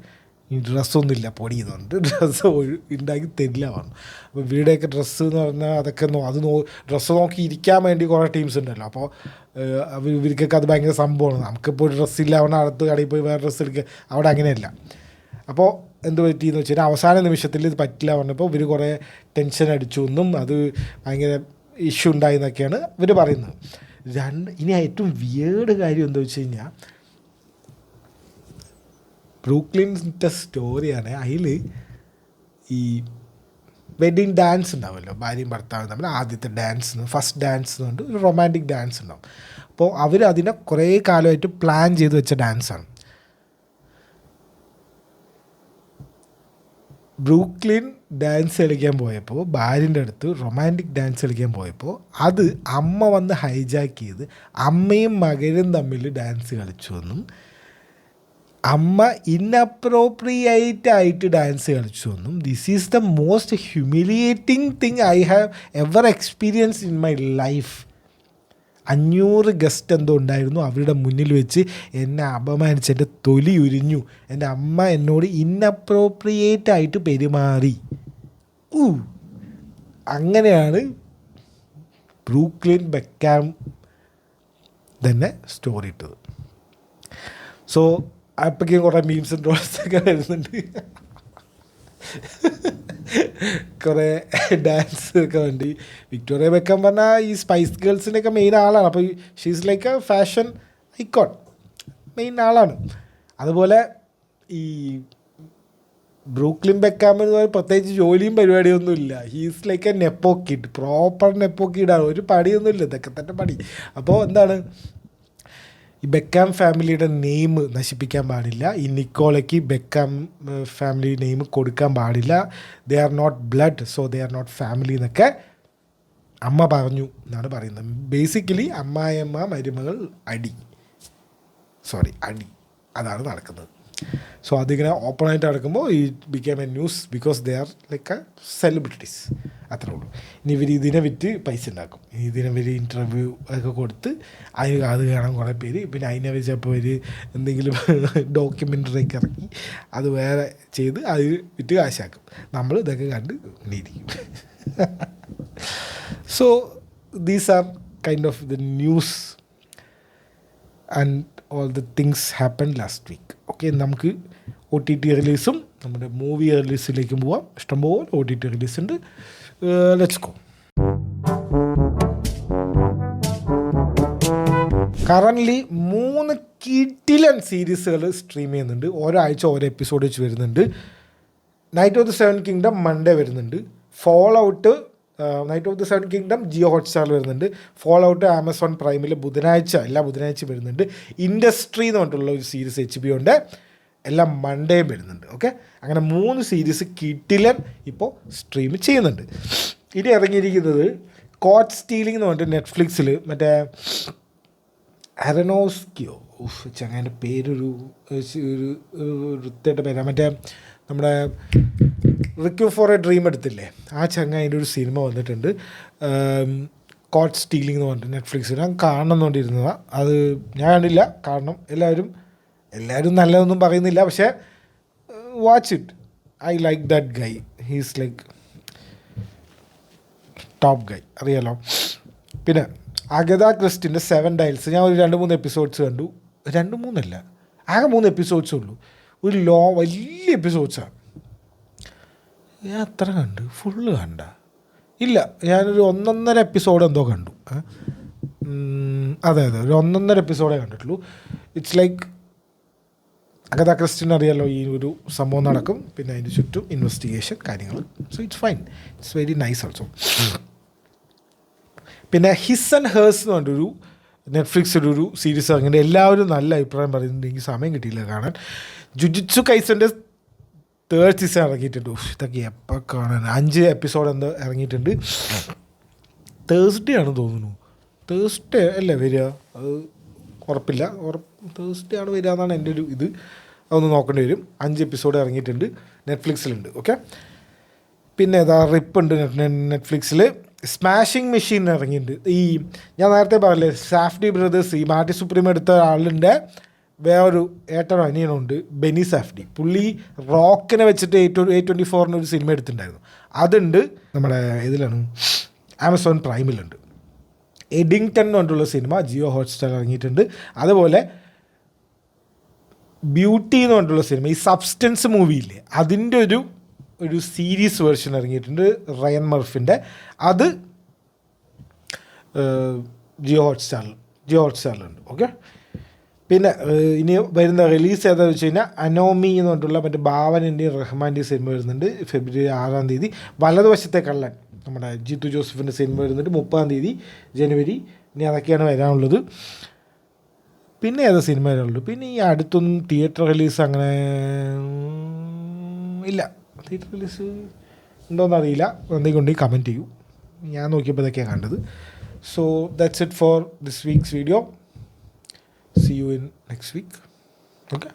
ഈ ഡ്രസ്സൊന്നുമില്ല, പൊടി ചെയ്തുകൊണ്ട് ഡ്രസ്സ് ഉണ്ടാക്കി തരില്ല പറഞ്ഞു. അപ്പോൾ ഇവരുടെയൊക്കെ ഡ്രസ്സ് എന്ന് പറഞ്ഞാൽ അതൊക്കെ ഡ്രസ്സ് നോക്കി ഇരിക്കാൻ വേണ്ടി കുറേ ടീംസ് ഉണ്ടല്ലോ. അപ്പോൾ ഇവർക്കൊക്കെ അത് ഭയങ്കര സംഭവമാണ്. നമുക്കിപ്പോൾ ഒരു ഡ്രസ്സില്ല, അവിടെ അടുത്ത് കടയിൽ പോയി വേറെ ഡ്രസ്സ് എടുക്കുക, അവിടെ അങ്ങനെയല്ല. അപ്പോൾ എന്ത് പറ്റിയെന്ന് വെച്ച് കഴിഞ്ഞാൽ അവസാന നിമിഷത്തിൽ ഇത് പറ്റില്ല പറഞ്ഞപ്പോൾ ഇവർ കുറേ ടെൻഷൻ അടിച്ചു എന്നും അത് ഭയങ്കര ഇഷ്യൂ ഉണ്ടായി എന്നൊക്കെയാണ് ഇവർ പറയുന്നത്. ഇനി ഏറ്റവും വിയേർഡ് കാര്യം എന്താ വെച്ച് കഴിഞ്ഞാൽ, ബ്രൂക്ലിൻ്റെ സ്റ്റോറിയാണ്. അതിൽ ഈ വെഡ്ഡിങ് ഡാൻസ് ഉണ്ടാവുമല്ലോ, ഭാര്യയും ഭർത്താവും തമ്മിൽ ആദ്യത്തെ ഡാൻസ്, ഫസ്റ്റ് ഡാൻസ് എന്നുകൊണ്ട് ഒരു റൊമാൻറ്റിക് ഡാൻസ് ഉണ്ടാവും. അപ്പോൾ അവർ അതിനെ കുറേ കാലമായിട്ട് പ്ലാൻ ചെയ്ത് വെച്ച ഡാൻസാണ്. ബ്രൂക്ലിൻ ഡാൻസ് കളിക്കാൻ പോയപ്പോൾ, ഭാര്യൻ്റെ അടുത്ത് റൊമാൻറ്റിക് ഡാൻസ് കളിക്കാൻ പോയപ്പോൾ അത് അമ്മ വന്ന് ഹൈജാക്ക് ചെയ്ത് അമ്മയും മകനും തമ്മിൽ ഡാൻസ് കളിച്ചു എന്നും, അമ്മ ഇൻഅപ്രോപ്രിയേറ്റ് ആയിട്ട് ഡാൻസ് കളിച്ചു എന്നും, this is the most humiliating thing I have ever experience in my life. 500 guest എന്തോ ഉണ്ടായിരുന്നു, അവരുടെ മുന്നിൽ വെച്ച് എന്നെ അപമാനിച്ച് എൻ്റെ തൊലി ഉരിഞ്ഞു. എൻ്റെ അമ്മ എന്നോട് ഇൻഅപ്രോപ്രിയേറ്റ് ആയിട്ട് പെരുമാറി. അങ്ങനെയാണ് ബ്രൂക്ലിൻ ബെക്കാം തന്നെ സ്റ്റോറി ഇട്ടത്. സോ അപ്പോഴേക്കും കുറേ മീംസും ട്രോൾസൊക്കെ വരുന്നുണ്ട്, കുറേ ഡാൻസ് ഒക്കെ വേണ്ടി. വിക്ടോറിയ ബെക്കാം പറഞ്ഞാൽ ഈ സ്പൈസ് ഗേൾസിൻ്റെയൊക്കെ മെയിൻ ആളാണ്. അപ്പോൾ she's like A fashion icon, main ആളാണ്. അതുപോലെ ഈ ബ്രൂക്ലിൻ ബെക്കാം എന്ന് പറഞ്ഞാൽ പ്രത്യേകിച്ച് ജോലിയും പരിപാടിയൊന്നും ഇല്ല. He's like a nepo kid, proper nepo കിഡാണ്. ഒരു പടിയൊന്നുമില്ല, ഇതൊക്കെ തന്നെ പടി. അപ്പോൾ എന്താണ്, ഈ ബെക്കാം ഫാമിലിയുടെ നെയിം നശിപ്പിക്കാൻ പാടില്ല, ഈ നിക്കോളയ്ക്ക് ബെക്കാം ഫാമിലി നെയിം കൊടുക്കാൻ പാടില്ല, they are not blood, so they are not family എന്നൊക്കെ അമ്മ പറഞ്ഞു എന്നാണ് പറയുന്നത്. ബേസിക്കലി അമ്മായിയമ്മ മരുമകൾ അടി, അതാണ് നടക്കുന്നത്. സോ അതിങ്ങനെ ഓപ്പണായിട്ട് നടക്കുമ്പോൾ ഈ become A news because they are like A celebrities, അത്രേ ഉള്ളൂ. ഇനി ഇവർ ഇതിനെ വിറ്റ് പൈസ ഉണ്ടാക്കും. ഇതിനെ ഇവർ ഇൻ്റർവ്യൂ ഒക്കെ കൊടുത്ത് അത് കാണാൻ കുറേ പേര്, പിന്നെ അതിനെ വെച്ചപ്പോൾ ഒരു എന്തെങ്കിലും ഡോക്യുമെൻ്ററി ഒക്കെ ഇറക്കി അത് വേറെ ചെയ്ത് അത് വിറ്റ് കാശാക്കും. നമ്മൾ ഇതൊക്കെ കണ്ട് ഇരിക്കും. So these are kind of the news and all the things happened last week. Okay, നമുക്ക് OTT റിലീസും നമ്മുടെ മൂവി റിലീസിലേക്കും പോവാം. ഇഷ്ടംപോലെ OTT റിലീസ് ഉണ്ട്. Let's go. കറൻ്റ്ലി 3 കിടിലൻ സീരീസുകൾ സ്ട്രീം ചെയ്യുന്നുണ്ട്. ഓരോ ആഴ്ച ഓരോ എപ്പിസോഡ് വെച്ച് വരുന്നുണ്ട്. Knight of the Seven Kingdom Monday വരുന്നുണ്ട്. Fallout Knight of the Seven Kingdom Jio ഹോട്ട്സ്റ്റാറിൽ വരുന്നുണ്ട്. ഫോൾ ഔട്ട് ആമസോൺ പ്രൈമിൽ എല്ലാ ബുധനാഴ്ചയും വരുന്നുണ്ട്. ഇൻഡസ്ട്രി എന്ന് പറഞ്ഞിട്ടുള്ള ഒരു സീരീസ് HBO ഉണ്ട്, എല്ലാം മൺഡേയും വരുന്നുണ്ട്. ഓക്കെ, അങ്ങനെ 3 സീരീസ് കിട്ടിലൻ ഇപ്പോൾ സ്ട്രീം ചെയ്യുന്നുണ്ട്. ഇനി ഇറങ്ങിയിരിക്കുന്നത് കോട്ട് സ്റ്റീലിംഗ് എന്ന് പറഞ്ഞിട്ട് നെറ്റ്ഫ്ലിക്സിൽ മറ്റേ അരനോസ്കിയോ ചങ്ങാൻ്റെ പേരൊരു വൃത്തിയായിട്ട് പേരാണ്, മറ്റേ നമ്മുടെ റിക്യൂ ഫോർ എ ഡ്രീം എടുത്തില്ലേ, ആ ചങ്ങാതിൻ്റെ ഒരു സിനിമ വന്നിട്ടുണ്ട് കോട്ട് സ്റ്റീലിംഗ് എന്ന് പറഞ്ഞിട്ട് നെറ്റ്ഫ്ലിക്സിൽ. ഞാൻ കാണണമെന്നുകൊണ്ടിരുന്നതാണ്, അത് ഞാൻ കണ്ടില്ല. കാരണം എല്ലാവരും നല്ലതൊന്നും പറയുന്നില്ല, പക്ഷേ watch it. I like that guy, he's like top guy, അറിയാലോ. പിന്നെ അഗത ക്രിസ്റ്റിൻ്റെ 7 Dials ഞാൻ ഒരു 2-3 എപ്പിസോഡ്സ് കണ്ടു. 2-3 അല്ല, ആകെ 3 എപ്പിസോഡ്സേ ഉള്ളൂ. ഒരു വലിയ എപ്പിസോഡ്സാണ്. ഞാൻ അത്ര കണ്ട് ഫുള്ള് കണ്ട ഇല്ല, ഞാനൊരു 1.5 എപ്പിസോഡ് എന്തോ കണ്ടു. അതെ ഒരു 1.5 എപ്പിസോഡേ കണ്ടിട്ടുള്ളൂ. ഇറ്റ്സ് ലൈക്ക് അഗത ക്രിസ്റ്റിൻ അറിയാലോ, ഈ ഒരു സംഭവം നടക്കും, പിന്നെ അതിൻ്റെ ചുറ്റും ഇൻവെസ്റ്റിഗേഷൻ കാര്യങ്ങൾ. So it's fine, it's very nice also. പിന്നെ ഹിസ് ആൻഡ് ഹേഴ്സ് എന്ന് പറഞ്ഞൊരു നെറ്റ്ഫ്ലിക്സിലൊരു സീരീസ് ഇറങ്ങിയിട്ട് എല്ലാവരും നല്ല അഭിപ്രായം പറയുന്നുണ്ട്. എനിക്ക് സമയം കിട്ടിയില്ല കാണാൻ. ജുജുത്സു കൈസൻ്റെ 3rd സീസൺ ഇറങ്ങിയിട്ടുണ്ട്. ഇതൊക്കെ എപ്പോൾ കാണാൻ, 5 എപ്പിസോഡ് എന്തോ ഇറങ്ങിയിട്ടുണ്ട്. തേഴ്സ്ഡേ ആണ് തോന്നുന്നു, തേഴ്സ്ഡേ അല്ലേ വരിക, അത് ഉറപ്പില്ല. തേഴ്സ്ഡേ ആണ് വരിക എന്നാണ് എൻ്റെ ഒരു ഇത്. അതൊന്ന് നോക്കേണ്ടി വരും. 5 എപ്പിസോഡ് ഇറങ്ങിയിട്ടുണ്ട്, നെറ്റ്ഫ്ലിക്സിലുണ്ട്. ഓക്കെ, പിന്നെ ഏതാ റിപ്പുണ്ട് നെറ്റ്ഫ്ലിക്സിൽ. സ്മാഷിങ് മെഷീൻ ഇറങ്ങിയിട്ടുണ്ട്. ഈ ഞാൻ നേരത്തെ പറയില്ലേ, സാഫ്ഡി ബ്രദേഴ്സ്, ഈ മാറ്റി സുപ്രീം എടുത്ത ആളുടെ വേറൊരു ഏട്ടനോ അനിയനുണ്ട്, ബെനി സാഫ്ഡി. പുള്ളി റോക്കിനെ വെച്ചിട്ട് A24 ഒരു സിനിമ എടുത്തിട്ടുണ്ടായിരുന്നു. അതുണ്ട് നമ്മുടെ ഇതിലാണ്, ആമസോൺ പ്രൈമിലുണ്ട്. എഡിങ്ടൺ എന്ന് പറഞ്ഞിട്ടുള്ള സിനിമ ജിയോ ഹോട്ട്സ്റ്റാർ ഇറങ്ങിയിട്ടുണ്ട്. അതുപോലെ ബ്യൂട്ടി എന്ന് പറഞ്ഞിട്ടുള്ള സിനിമ, ഈ സബ്സ്റ്റൻസ് മൂവിയില്ലേ, അതിൻ്റെ ഒരു സീരീസ് വേർഷൻ ഇറങ്ങിയിട്ടുണ്ട്, റയൻ മർഫിൻ്റെ. അത് ജിയോ ഹോട്ട്സ്റ്റാറിലുണ്ട്. ഓക്കെ, പിന്നെ ഇനി വരുന്ന റിലീസ് ഏതാണെന്ന് വെച്ച് കഴിഞ്ഞാൽ അനോമി എന്ന് പറഞ്ഞിട്ടുള്ള മറ്റേ ഭാവനൻ്റെയും റഹ്മാൻ്റെയും സിനിമ വരുന്നുണ്ട് ഫെബ്രുവരി 6 വലതുവശത്തെ കള്ളൻ നമ്മുടെ ജിത്തു ജോസഫിൻ്റെ സിനിമ വരുന്നുണ്ട് 30 ജനുവരി. ഇനി അതൊക്കെയാണ് വരാനുള്ളത്. പിന്നെ ഏതാ സിനിമ വരാനുള്ളത്? പിന്നെ ഈ അടുത്തൊന്നും തിയേറ്റർ റിലീസ് അങ്ങനെ ഇല്ല. തിയേറ്റർ റിലീസ് ഉണ്ടോയെന്ന് അറിയില്ല, എന്തെങ്കിലും കമൻറ്റ് ചെയ്യൂ. ഞാൻ നോക്കിയപ്പോൾ ഇതൊക്കെയാണ് കണ്ടത്. So that's it for this weeks video. See you in next week. Okay.